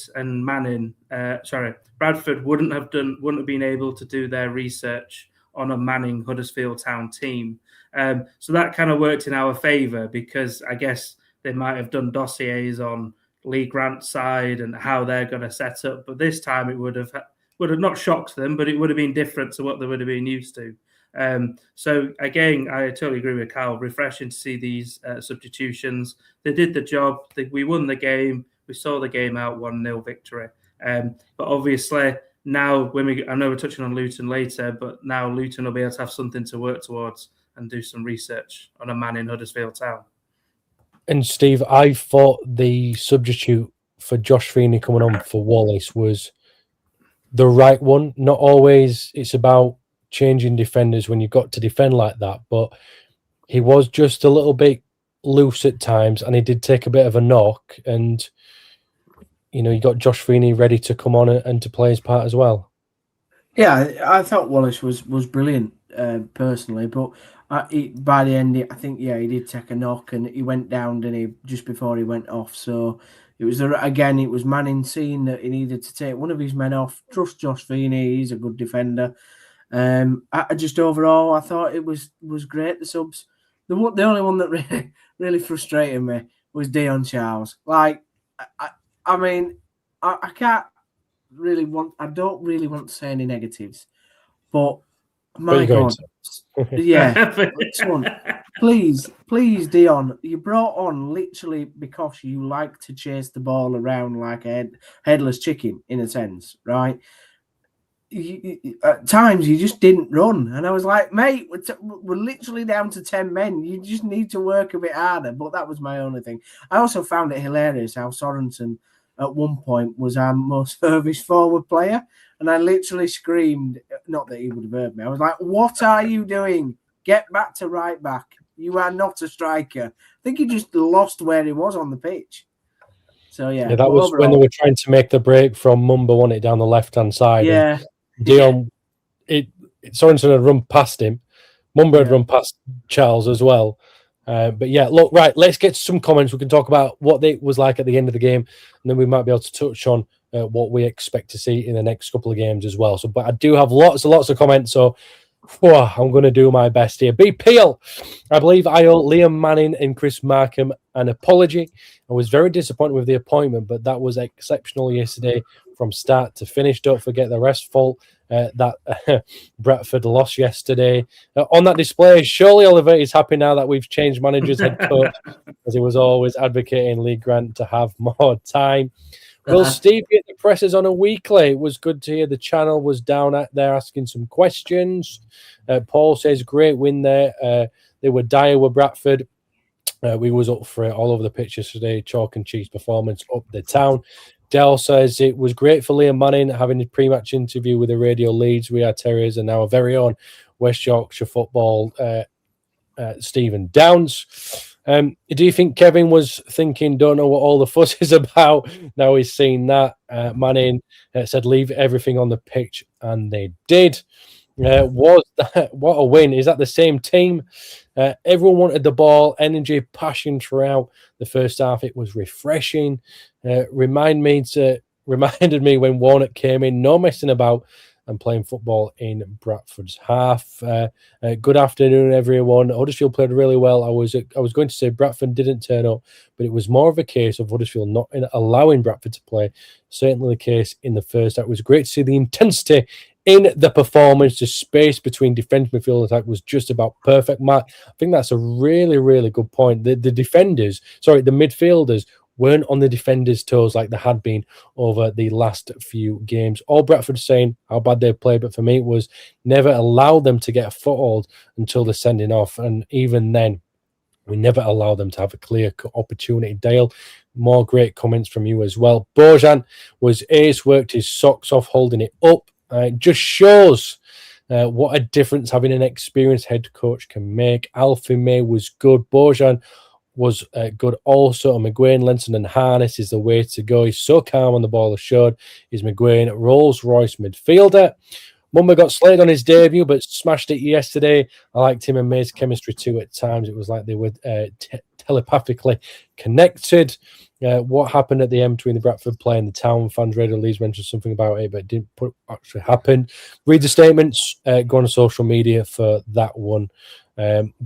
Speaker 3: wouldn't have been able to do their research on a Manning Huddersfield Town team. So that kind of worked in our favour, because I guess they might have done dossiers on Lee Grant's side and how they're going to set up. But this time it would have not shocked them, but it would have been different to what they would have been used to. So again, I totally agree with Carl. Refreshing to see these substitutions. They did the job. We won the game. We saw the game out 1-0 victory. But obviously now, I know we're touching on Luton later, but now Luton will be able to have something to work towards and do some research on a man in Huddersfield Town.
Speaker 1: And Steve, I thought the substitute for Josh Feeney coming on for Wallace was the right one. Not always it's about changing defenders when you've got to defend like that, but he was just a little bit loose at times, and he did take a bit of a knock, and you got Josh Feeney ready to come on and to play his part as well.
Speaker 4: Yeah, I thought Wallace was brilliant personally, but by the end, I think he did take a knock, and he went down, didn't he, just before he went off. So it was Manning seeing that he needed to take one of his men off. Trust Josh Feeney; he's a good defender. I just overall, I thought it was great. The subs, the only one that really frustrated me was Dion Charles. Like, I mean, I can't really I don't really want to say any negatives, but my God, please, Dion, you brought on literally because you like to chase the ball around like a headless chicken, in a sense, right? At times you just didn't run, and I was like, mate, we're literally down to 10 men. You just need to work a bit harder. But that was my only thing. I also found it hilarious how Sorensen at one point was our most service forward player, and I literally screamed, not that he would have heard me, I was like, what are you doing? Get back to right back. You are not a striker. I think he just lost where he was on the pitch. So yeah,
Speaker 1: that was overall, when they were trying to make the break from Mumba, won it down the left-hand side.
Speaker 4: Yeah.
Speaker 1: Dion, Sorensen had run past him. Mumba had run past Charles as well. But yeah, look, right, let's get to some comments. We can talk about what it was like at the end of the game, and then we might be able to touch on what we expect to see in the next couple of games as well. So, but I do have lots of comments, so I'm going to do my best here. B. Peel, I believe I owe Liam Manning and Chris Markham an apology. I was very disappointed with the appointment, but that was exceptional yesterday from start to finish. Don't forget the rest fault that Bradford lost yesterday. On that display, surely Oliver is happy now that we've changed managers, head coach, as he was always advocating Lee Grant to have more time. Will Steve get the presses on a weekly? It was good to hear the channel was down there asking some questions. Paul says, great win there. They were dire with Bradford. We was up for it all over the pitch yesterday. Chalk and cheese performance up the town. Dell says it was great for Liam Manning having a pre-match interview with the Radio Leeds. We are Terriers and now our very own West Yorkshire football Stephen Downs. Do you think Kevin was thinking, don't know what all the fuss is about? Now he's seen that. Manning said, leave everything on the pitch, and they did. What a win. Is that the same team? Everyone wanted the ball, energy, passion throughout the first half. It was refreshing. Reminded me when Warnock came in, no messing about, and playing football in Bradford's half. Good afternoon, everyone. Huddersfield played really well. I was going to say Bradford didn't turn up, but it was more of a case of Huddersfield not allowing Bradford to play. Certainly the case in the first. It was great to see the intensity in the performance. The space between defence, midfield, attack was just about perfect. Matt, I think that's a really, really good point. The midfielders weren't on the defenders' toes like they had been over the last few games. All Bradford saying how bad they played, but for me it was never allow them to get a foothold until they're sending off, and even then we never allow them to have a clear opportunity. Dale, more great comments from you as well. Bojan was ace, worked his socks off holding it up. It just shows what a difference having an experienced head coach can make. Alfie May was good. Bojan was good also. And McGuane, Lenson and Harness is the way to go. He's so calm on the ball, assured. He's McGuane, Rolls-Royce midfielder. Mumba got slayed on his debut, but smashed it yesterday. I liked him and May's chemistry too at times. It was like they were telepathically connected. What happened at the end between the Bradford play and the Town fans? Radio Leeds mentioned something about it, but it didn't actually happen. Read the statements. Go on social media for that one.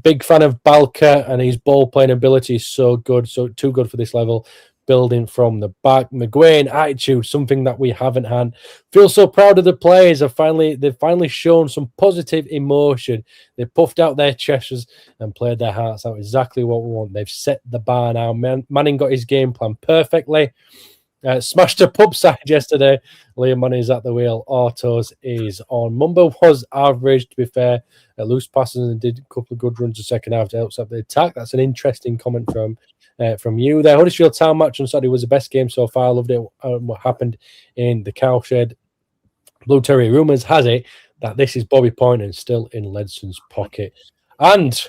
Speaker 1: Big fan of Balka, and his ball playing ability is so good, so too good for this level. Building from the back. McGuane attitude, something that we haven't had. Feel so proud of the players. They've finally shown some positive emotion. They puffed out their chests and played their hearts out. Exactly what we want. They've set the bar now. Manning got his game plan perfectly. Smashed a pub side yesterday. Liam Manning's at the wheel. Autos is on. Mumba was average, to be fair. Loose passes and did a couple of good runs the second half to help up the attack. That's an interesting comment from you there. Huddersfield Town match on Saturday was the best game so far. I loved it. What happened in the cowshed. Blue Terrier rumours has it that this is Bobby Poynton still in Ledson's pocket. And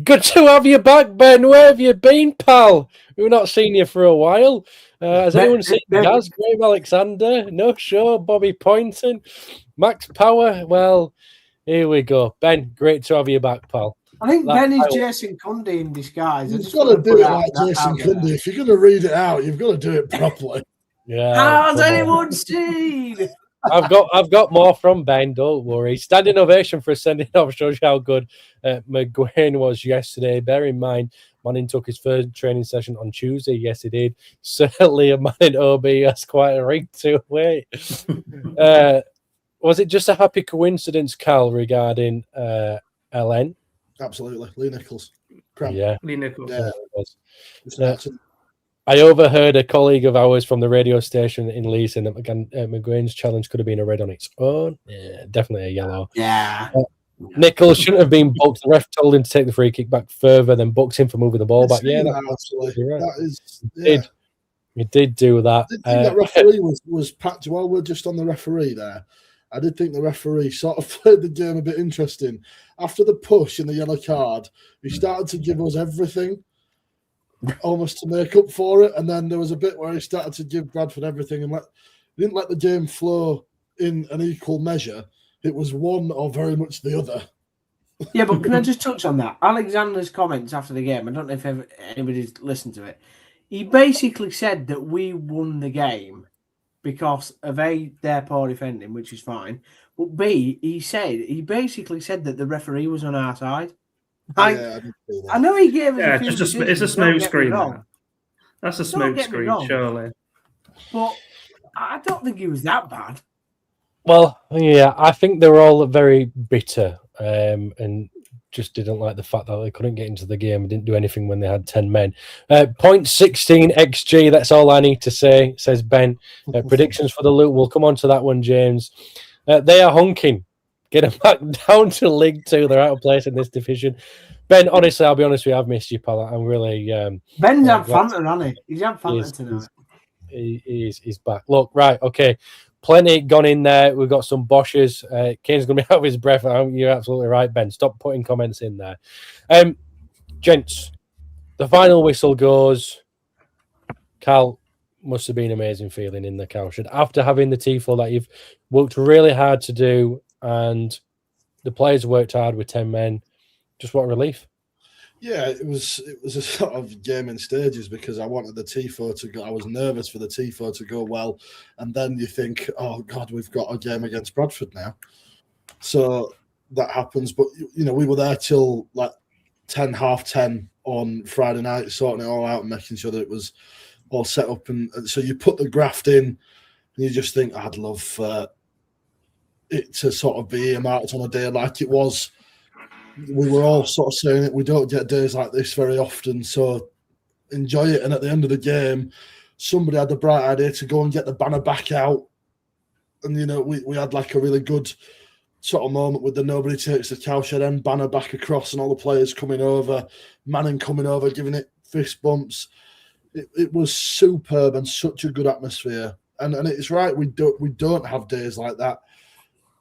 Speaker 1: good to have you back, Ben. Where have you been, pal? We've not seen you for a while. Has anyone seen Gaz, Graham Alexander? No, sure. Bobby Poynton, Max Power. Well, here we go. Ben, great to have you back, pal.
Speaker 4: I think Ben is Jason Cundy in disguise.
Speaker 2: You've got to do it like Jason Cundy. If you're going to read it out, you've got to do it properly.
Speaker 1: Yeah.
Speaker 4: Has anyone seen?
Speaker 1: I've got more from Ben. Don't worry. Standing ovation for sending off shows you how good McGuane was yesterday. Bear in mind, Manning took his first training session on Tuesday. Yes, he did. Certainly, a Manning OB has quite a ring to wait. Was it just a happy coincidence, Cal, regarding LN?
Speaker 2: Absolutely. Lee Nichols. Crap.
Speaker 1: Yeah.
Speaker 3: Lee Nichols.
Speaker 2: Yeah.
Speaker 1: I overheard a colleague of ours from the radio station in Leeds saying that McGuane's challenge could have been a red on its own. Yeah, definitely a yellow.
Speaker 4: Yeah.
Speaker 1: Nichols shouldn't have been booked. The ref told him to take the free kick back further, then booked him for moving the ball back. Yeah,
Speaker 2: absolutely.
Speaker 1: Right.
Speaker 2: That is, yeah.
Speaker 1: He did do that.
Speaker 2: I did think that referee was packed. While we're just on the referee there, I did think the referee sort of played the game a bit interesting. After the push and the yellow card, he started to give us everything, almost to make up for it. And then there was a bit where he started to give Bradford everything and didn't let the game flow in an equal measure. It was one or very much the other.
Speaker 4: Yeah, but can I just touch on that? Alexander's comments after the game, I don't know if anybody's listened to it. He basically said that we won the game because of A, their poor defending, which is fine. But B, he basically said that the referee was on our side.
Speaker 2: I
Speaker 4: know he gave us
Speaker 3: it's a smoke screen. That's a smoke screen, surely.
Speaker 4: But I don't think he was that bad.
Speaker 1: Well, yeah, I think they were all very bitter and just didn't like the fact that they couldn't get into the game and didn't do anything when they had 10 men. 0.16 XG, that's all I need to say, says Ben. Predictions for the Loot, we'll come on to that one, James. They are honking. Get them back down to League 2. They're out of place in this division. Ben, honestly, I'll be honest with you, I've missed you, pal. I'm really.
Speaker 4: Ben's had Fanta, hasn't he? He's had Fanta tonight.
Speaker 1: He's back. Look, right, okay. Plenty gone in there. We've got some Bosches. Kane's going to be out of his breath. You're absolutely right, Ben. Stop putting comments in there. Gents, the final whistle goes. Cal, must have been an amazing feeling in the cowshed after having the TIFO that you've worked really hard to do, and the players worked hard with 10 men. Just what a relief.
Speaker 2: Yeah, it was a sort of game in stages because I wanted the TIFO to go. I was nervous for the TIFO to go well, and then you think, oh God, we've got a game against Bradford now. So that happens, but we were there till like 10:30 on Friday night, sorting it all out and making sure that it was all set up. And so you put the graft in, and you just think, I'd love it to sort of be earmarked on a day like it was. We were all sort of saying it. We don't get days like this very often, so enjoy it. And at the end of the game, somebody had the bright idea to go and get the banner back out. And, we had like a really good sort of moment with the nobody takes the cowshed end banner back across and all the players coming over, Manning coming over, giving it fist bumps. It was superb and such a good atmosphere. And it's right, we don't have days like that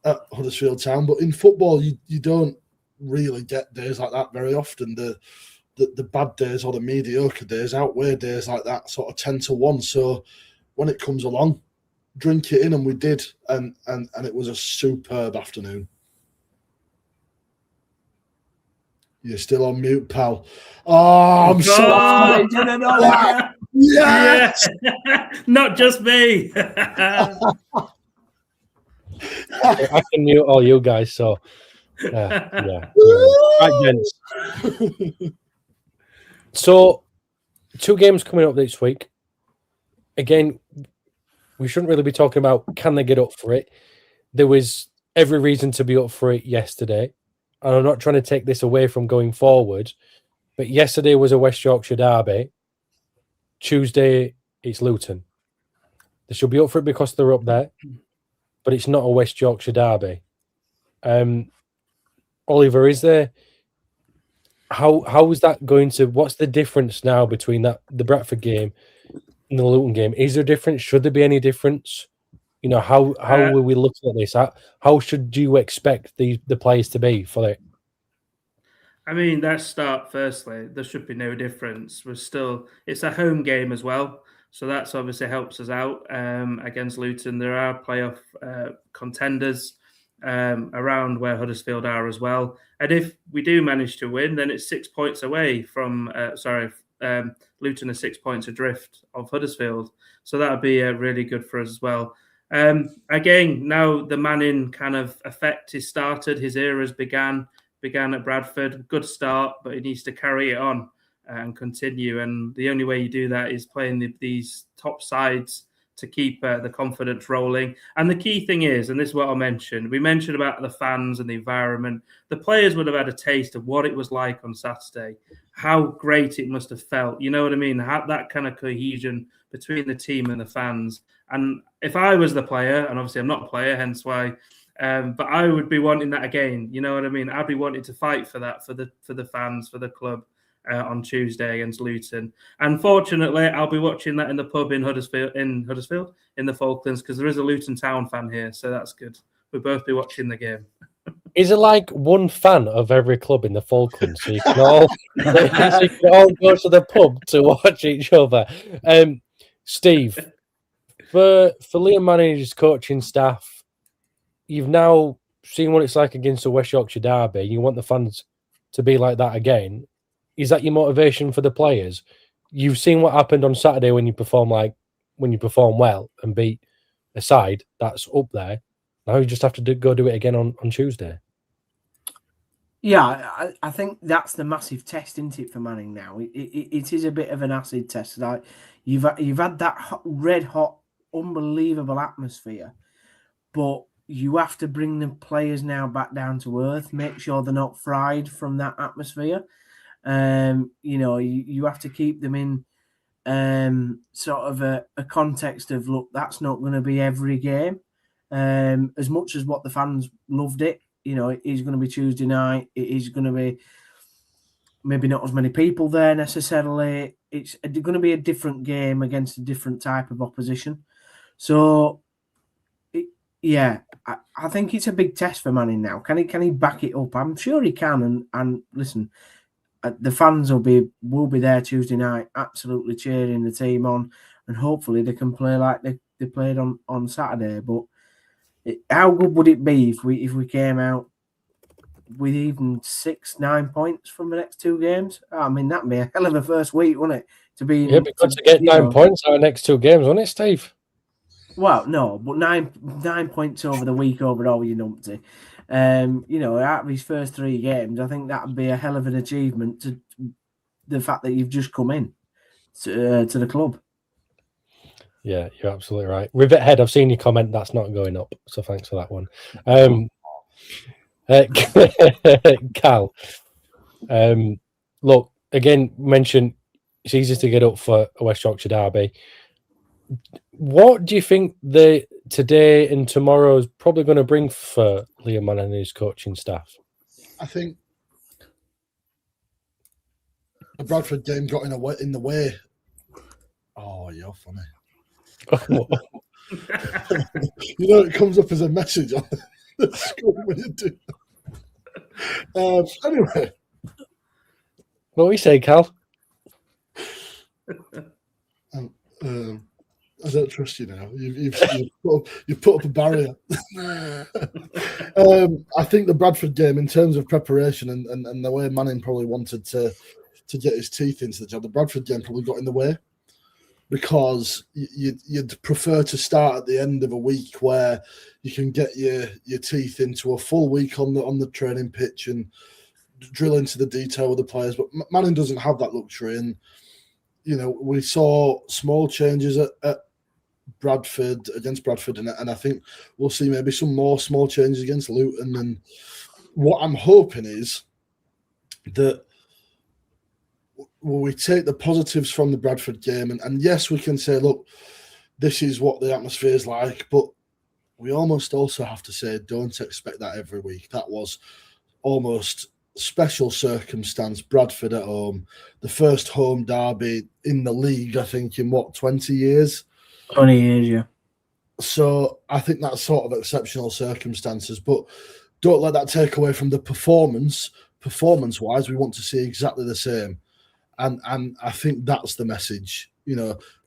Speaker 2: at Huddersfield Town, but in football, you don't really get days like that very often. The bad days or the mediocre days outweigh days like that, sort of 10-1. So when it comes along, drink it in, and we did, and it was a superb afternoon. You're still on mute, pal. Oh, I'm sorry.
Speaker 3: Yes! Not just me.
Speaker 1: I can mute all you guys, so yeah. Right, gents. So 2 games coming up this week. Again, we shouldn't really be talking about can they get up for it. There was every reason to be up for it yesterday. And I'm not trying to take this away from going forward, but yesterday was a West Yorkshire derby. Tuesday, it's Luton. They should be up for it because they're up there, but it's not a West Yorkshire derby. Oliver, is there... How is that going to... What's the difference now between the Bradford game and the Luton game? Is there a difference? Should there be any difference? How will we look at this? How should you expect the players to be for it?
Speaker 3: I mean, let's start firstly. There should be no difference. It's a home game as well, so that's obviously helps us out against Luton. There are playoff contenders around where Huddersfield are as well, and if we do manage to win, then it's 6 points away from. Luton are 6 points adrift of Huddersfield, so that would be really good for us as well. Again, now the Manning kind of effect is started. His eras began at Bradford. Good start, but he needs to carry it on and continue. And the only way you do that is playing these top sides to keep the confidence rolling. And the key thing is, and this is what I mentioned, we mentioned about the fans and the environment. The players would have had a taste of what it was like on Saturday, how great it must have felt. You know what I mean? That kind of cohesion between the team and the fans. And if I was the player, and obviously I'm not a player, hence why, but I would be wanting that again. You know what I mean? I'd be wanting to fight for that, for the fans, for the club on Tuesday against Luton. Unfortunately, I'll be watching that in the pub in Huddersfield, in the Falklands, because there is a Luton Town fan here, so that's good. We'll both be watching the game.
Speaker 1: Is it like one fan of every club in the Falklands? So you can all, go to the pub to watch each other. Steve, for Liam Manning's coaching staff, you've now seen what it's like against the West Yorkshire derby. You want the fans to be like that again. Is that your motivation for the players? You've seen what happened on Saturday when you perform well and beat a side that's up there. Now you just have to go do it again on Tuesday.
Speaker 4: Yeah, I think that's the massive test, isn't it, for Manning now? It is a bit of an acid test. Like you've had that red hot, unbelievable atmosphere, but you have to bring the players now back down to earth. Make sure they're not fried from that atmosphere. You have to keep them in sort of a context of, look, that's not going to be every game. As much as what the fans loved it, it is going to be Tuesday night. It is going to be maybe not as many people there necessarily. It's going to be a different game against a different type of opposition. So, I think it's a big test for Manning now. Can he back it up? I'm sure he can. And listen, the fans will be there Tuesday night, absolutely cheering the team on, and hopefully they can play like they played on Saturday. But how good would it be if we came out with even 6-9 points from the next 2 games? I mean, that'd be a hell of a first week, wouldn't it? To be
Speaker 1: it'd be good to get 9 points out of the next 2 games, wouldn't it, Steve?
Speaker 4: Well, no, but 9 points over the week overall, you numpty. Out of his first 3 games, I think that would be a hell of an achievement to the fact that you've just come in to the club.
Speaker 1: Yeah, you're absolutely right. Rivet Head, I've seen your comment. That's not going up, so thanks for that one. Cal, look, again, mention it's easy to get up for a West Yorkshire derby. What do you think today and tomorrow is probably going to bring for Liam Manning and his coaching staff?
Speaker 2: I think the Bradford game got in the way. Oh, you're funny. It comes up as a message on the screen when you do. Anyway,
Speaker 1: what we say, Cal?
Speaker 2: I don't trust you now. You've put up a barrier. I think the Bradford game, in terms of preparation and the way Manning probably wanted to get his teeth into the job, the Bradford game probably got in the way, because you'd prefer to start at the end of a week where you can get your teeth into a full week on the training pitch and drill into the detail with the players. But Manning doesn't have that luxury, and we saw small changes at against Bradford, and I think we'll see maybe some more small changes against Luton. And what I'm hoping is that we take the positives from the Bradford game, and yes, we can say, look, this is what the atmosphere is like, but we almost also have to say, don't expect that every week. That was almost special circumstance. Bradford at home, the first home derby in the league, I think, in 20 years?
Speaker 4: 20 years, yeah.
Speaker 2: So I think that's sort of exceptional circumstances, but don't let that take away from the performance. Performance-wise, we want to see exactly the same. And I think that's the message.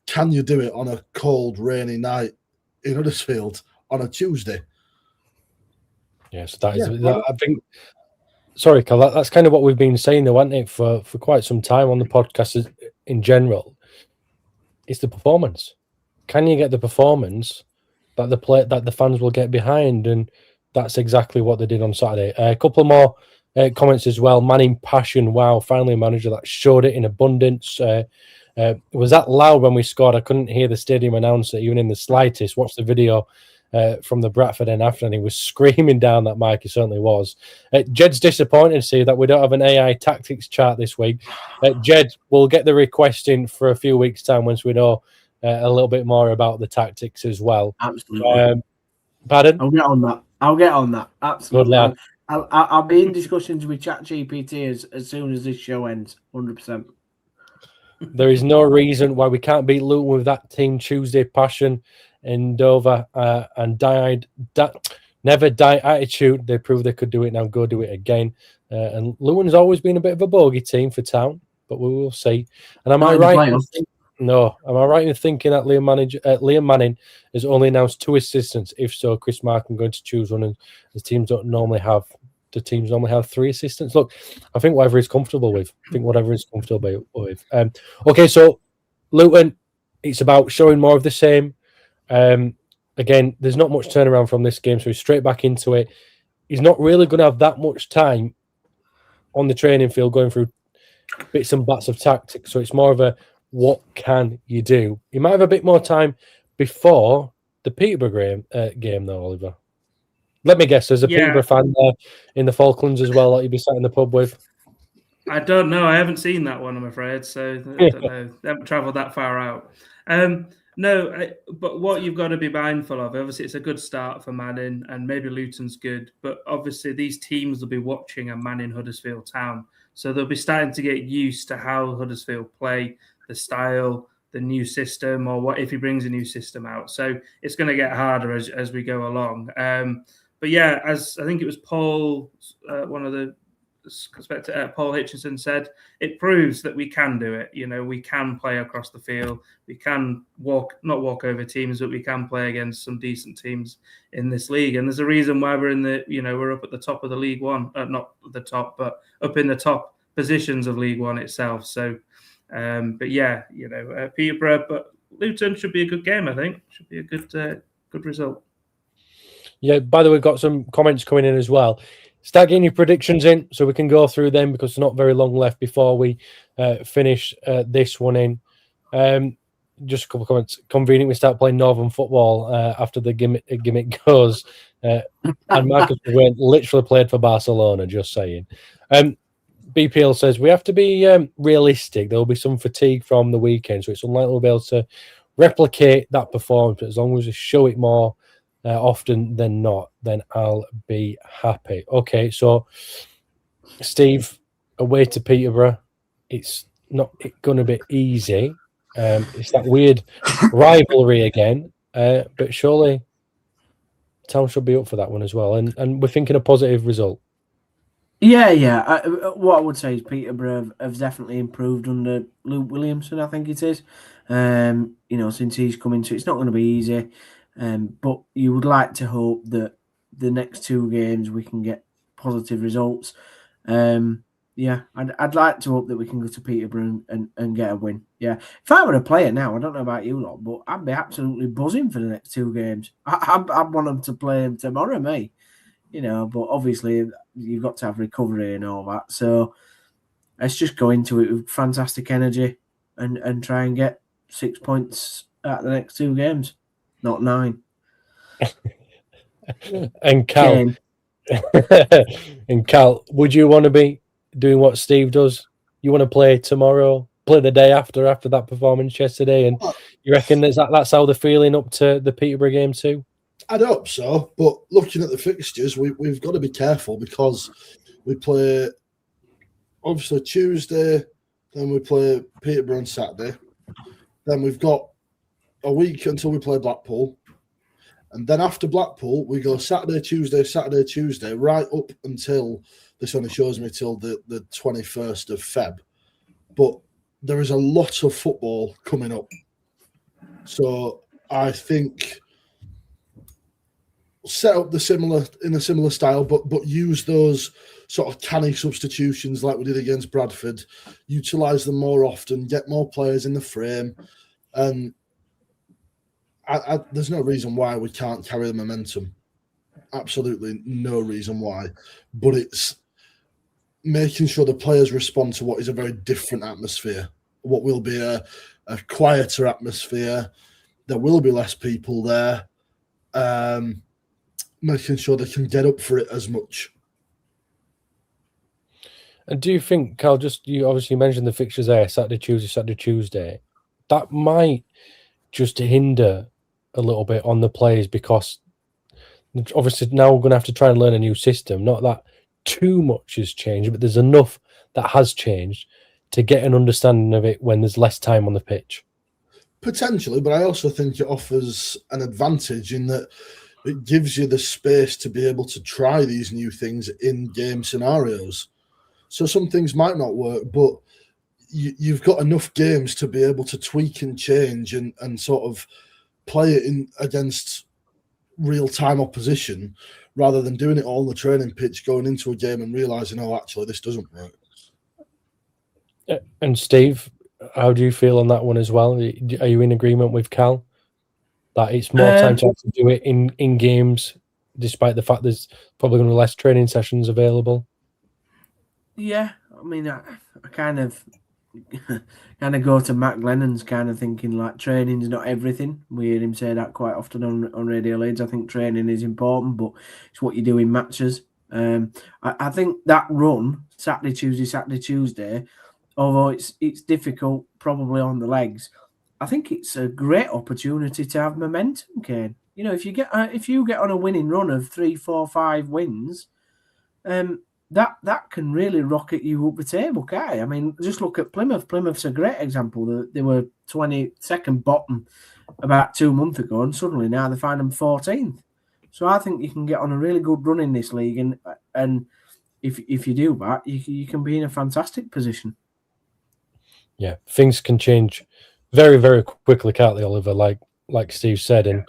Speaker 2: Can you do it on a cold, rainy night in Huddersfield on a Tuesday?
Speaker 1: Yes, that is. I think. Sorry, Cal. That's kind of what we've been saying, though, hasn't it, for quite some time on the podcast in general. It's the performance. Can you get the performance that the fans will get behind? And that's exactly what they did on Saturday. A couple more comments as well. Manning passion. Wow, finally a manager that showed it in abundance. Was that loud when we scored? I couldn't hear the stadium announcer even in the slightest. Watch the video from the Bradford end after, and he was screaming down that mic. He certainly was. Jed's disappointed to see that we don't have an AI tactics chart this week. Jed, we'll get the request in for a few weeks' time once we know a little bit more about the tactics as well.
Speaker 4: Absolutely.
Speaker 1: Pardon?
Speaker 4: I'll get on that. Absolutely.
Speaker 1: Good lad.
Speaker 4: I'll be in discussions with ChatGPT as soon as this show ends. 100%.
Speaker 1: There is no reason why we can't beat Luton with that Team Tuesday passion in Dover and never die attitude. They proved they could do it. Now go do it again. And Luton's always been a bit of a bogey team for Town, but we will see. And am I right in thinking that Liam Manning has only announced 2 assistants? If so, Chris Markham going to choose one, and the teams normally have 3 assistants. Look, I think whatever he's comfortable with. Okay, so Luton, it's about showing more of the same. Again, there's not much turnaround from this game, so he's straight back into it. He's not really going to have that much time on the training field going through bits and bats of tactics, so it's more of a what can you do? You might have a bit more time before the Peterborough game, though, Oliver. Let me guess, there's a Peterborough fan there in the Falklands as well that you'd be sat in the pub with.
Speaker 3: I don't know. I haven't seen that one, I'm afraid. So I don't know. They haven't travelled that far out. But what you've got to be mindful of, obviously, it's a good start for Manning, and maybe Luton's good. But obviously, these teams will be watching a Manning Huddersfield Town. So they'll be starting to get used to how Huddersfield play, the style, the new system, or what if he brings a new system out. So it's going to get harder as we go along. But yeah, as I think it was Paul, one of the Paul Hitchinson said, it proves that we can do it. We can play across the field. We can not walk over teams, but we can play against some decent teams in this league. And there's a reason why we're we're up at the top of the League One, not the top, but up in the top positions of League One itself. So, but yeah, Peterborough, but Luton should be a good game. I think should be a good result.
Speaker 1: Yeah. By the way, we've got some comments coming in as well. Start getting your predictions in so we can go through them because there's not very long left before we finish this one in. Just a couple of comments. Convenient we start playing Northern football after the gimmick goes. And Marcus went literally played for Barcelona, just saying. BPL says we have to be realistic. There will be some fatigue from the weekend, so it's unlikely we'll be able to replicate that performance. But as long as we show it more often than not, then I'll be happy. Okay, so Steve, away to Peterborough. It's not going to be easy. It's that weird rivalry again, but surely Town should be up for that one as well. And we're thinking a positive result.
Speaker 4: Yeah. What I would say is Peterborough have definitely improved under Luke Williamson, I think it is. Since he's come into it, it's not going to be easy. But you would like to hope that the next two games we can get positive results. I'd like to hope that we can go to Peterborough and get a win. Yeah, if I were a player now, I don't know about you lot, but I'd be absolutely buzzing for the next two games. I'd want them to play them tomorrow, mate. But obviously you've got to have recovery and all that. So let's just go into it with fantastic energy and try and get 6 points at the next two games. Not 9.
Speaker 1: And Cal, would you want to be doing what Steve does? You want to play tomorrow, play the day after that performance yesterday, and you reckon that's how they're feeling up to the Peterborough game too?
Speaker 2: I'd hope so, but looking at the fixtures, we've got to be careful because we play obviously Tuesday, then we play Peterborough on Saturday, then we've got a week until we play Blackpool, and then after Blackpool we go Saturday, Tuesday, right up until this only shows me till the 21st of Feb. But there is a lot of football coming up, so I think set up in a similar style, but use those sort of canny substitutions like we did against Bradford. Utilise them more often, get more players in the frame, and there's no reason why we can't carry the momentum. Absolutely no reason why. But it's making sure the players respond to what is a very different atmosphere. What will be a quieter atmosphere. There will be less people there. Making sure they can get up for it as much.
Speaker 1: And do you think, Carl, you obviously mentioned the fixtures there, Saturday, Tuesday. That might just hinder a little bit on the players because obviously now we're going to have to try and learn a new system. Not that too much has changed, but there's enough that has changed to get an understanding of it when there's less time on the pitch.
Speaker 2: Potentially, but I also think it offers an advantage in that it gives you the space to be able to try these new things in game scenarios. So some things might not work, but you've got enough games to be able to tweak and change and sort of play it in against real-time opposition rather than doing it all on the training pitch, going into a game and realising, oh, actually, this doesn't work.
Speaker 1: And Steve, how do you feel on that one as well? Are you in agreement with Cal that it's more time to actually do it in games, despite the fact there's probably going to be less training sessions available?
Speaker 4: Yeah, I mean, I kind of go to Matt Glennon's kind of thinking like training's not everything. We hear him say that quite often on Radio Leeds. I think training is important, but it's what you do in matches. I think that run Saturday, Tuesday, although it's difficult probably on the legs, I think it's a great opportunity to have momentum, Kane. If you get on a winning run of 3, 4, 5 wins, then that can really rocket you up the table, can't it? I mean, just look at Plymouth. Plymouth's a great example. They were 22nd bottom about 2 months ago, and suddenly now they find them 14th. So I think you can get on a really good run in this league, and if you do that, you can be in a fantastic position.
Speaker 1: Yeah, things can change very, very quickly, can't they, Oliver? Like Steve said, and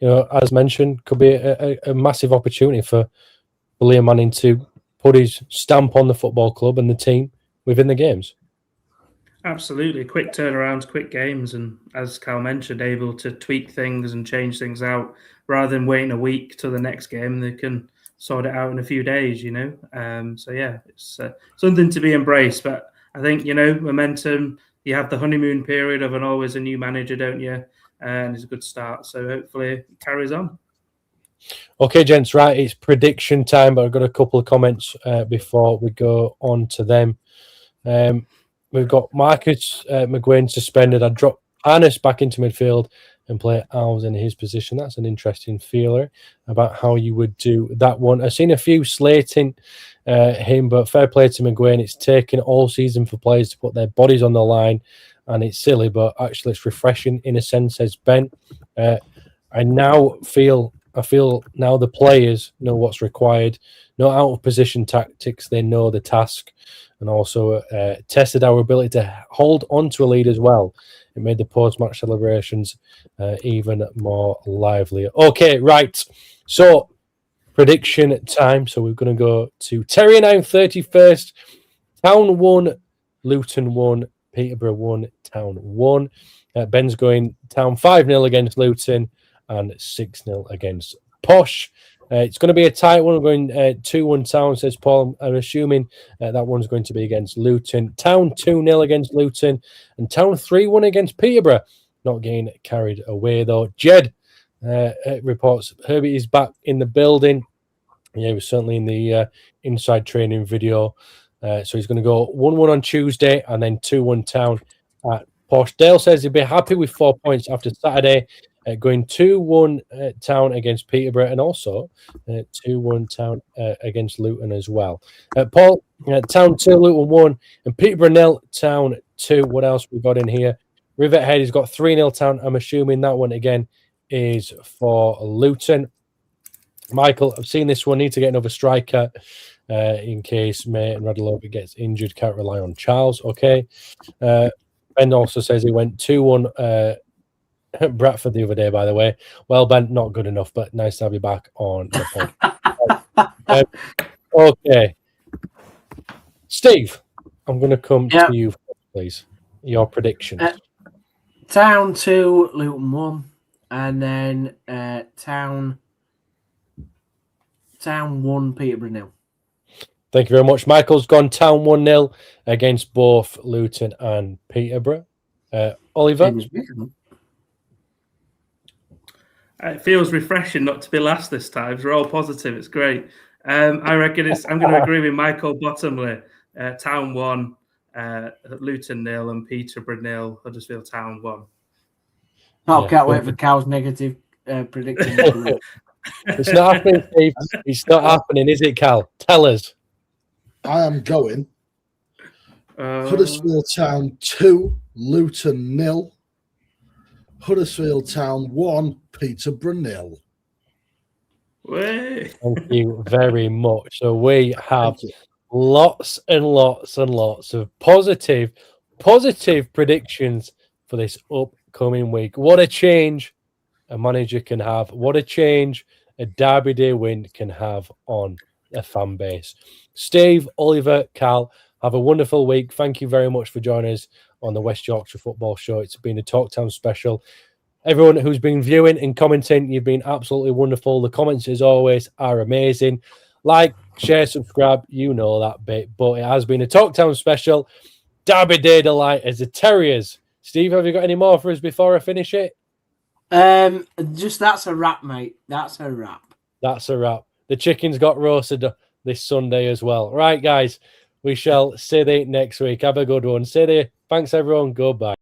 Speaker 1: as mentioned, could be a massive opportunity for Liam Manning to put his stamp on the football club and the team within the games.
Speaker 3: Absolutely. Quick turnarounds, quick games, and as Cal mentioned, able to tweak things and change things out rather than waiting a week till the next game. They can sort it out in a few days, So, yeah, it's something to be embraced. But I think, momentum, you have the honeymoon period of always a new manager, don't you? And it's a good start. So hopefully it carries on.
Speaker 1: Okay, gents, right, it's prediction time, but I've got a couple of comments before we go on to them. We've got Marcus McGuinn suspended. I'd drop Arness back into midfield and play Alves in his position. That's an interesting feeler about how you would do that one. I've seen a few slating him, but fair play to McGuinn. It's taken all season for players to put their bodies on the line, and it's silly, but actually it's refreshing in a sense, says Ben. I feel now the players know what's required, no out of position tactics. They know the task, and also tested our ability to hold on to a lead as well. It made the post-match celebrations even more lively. Okay, right. So prediction time. So we're going to go to Terrier 9:31st. Town 1, Luton 1, Peterborough 1, Town 1. Ben's going Town 5-0 against Luton and 6-0 against Posh. It's going to be a tight one. We're going 2-1 Town, says Paul. I'm assuming that one's going to be against Luton. Town 2-0 against Luton and Town 3-1 against Peterborough. Not getting carried away, though. Jed reports Herbie is back in the building. Yeah, he was certainly in the inside training video. So he's going to go 1-1 on Tuesday and then 2-1 Town at Posh. Dale says he'd be happy with 4 points after Saturday. Going 2-1 Town against Peterborough and also 2-1 Town against Luton as well. Paul, Town 2, Luton 1 and Peterborough 0, Town 2. What else we got in here? Rivethead has got 3-0 Town. I'm assuming that one again is for Luton. Michael, I've seen this one. Need to get another striker in case Maitland Radulova gets injured. Can't rely on Charles. Okay. Ben also says he went 2-1 Bradford the other day, by the way. Well, Ben, not good enough, but nice to have you back on the pod. Okay. Steve, I'm going to come to you, please. Your predictions.
Speaker 4: Town 2, Luton 1, and then Town 1, Peterborough 0.
Speaker 1: Thank you very much. Michael's gone Town 1-0 against both Luton and Peterborough. Oliver?
Speaker 3: It feels refreshing not to be last this time. We're all positive. It's great. I reckon I'm going to agree with Michael Bottomley. Town 1, Luton 0, and Peterborough 0, Huddersfield Town 1.
Speaker 4: Can't wait for Cal's negative prediction.
Speaker 1: It's not happening, Steve. It's not happening, is it, Cal? Tell us.
Speaker 2: I am going Huddersfield Town 2, Luton 0. Huddersfield Town 1, Peterborough 0.
Speaker 1: Thank you very much. So we have lots and lots and lots of positive predictions for this upcoming week. What a change a manager can have. What a change a Derby Day win can have on a fan base. Steve, Oliver, Cal, have a wonderful week. Thank you very much for joining us on the West Yorkshire Football Show. It's been a Talktown special. Everyone who's been viewing and commenting, you've been absolutely wonderful. The comments, as always, are amazing. Like, share, subscribe, you know that bit. But it has been a Talktown special. Derby Day delight as the Terriers. Steve, have you got any more for us before I finish it?
Speaker 4: Just that's a wrap, mate. That's a wrap.
Speaker 1: That's a wrap. The chickens got roasted this Sunday as well. Right, guys, we shall see you next week. Have a good one. See you. Thanks, everyone. Goodbye.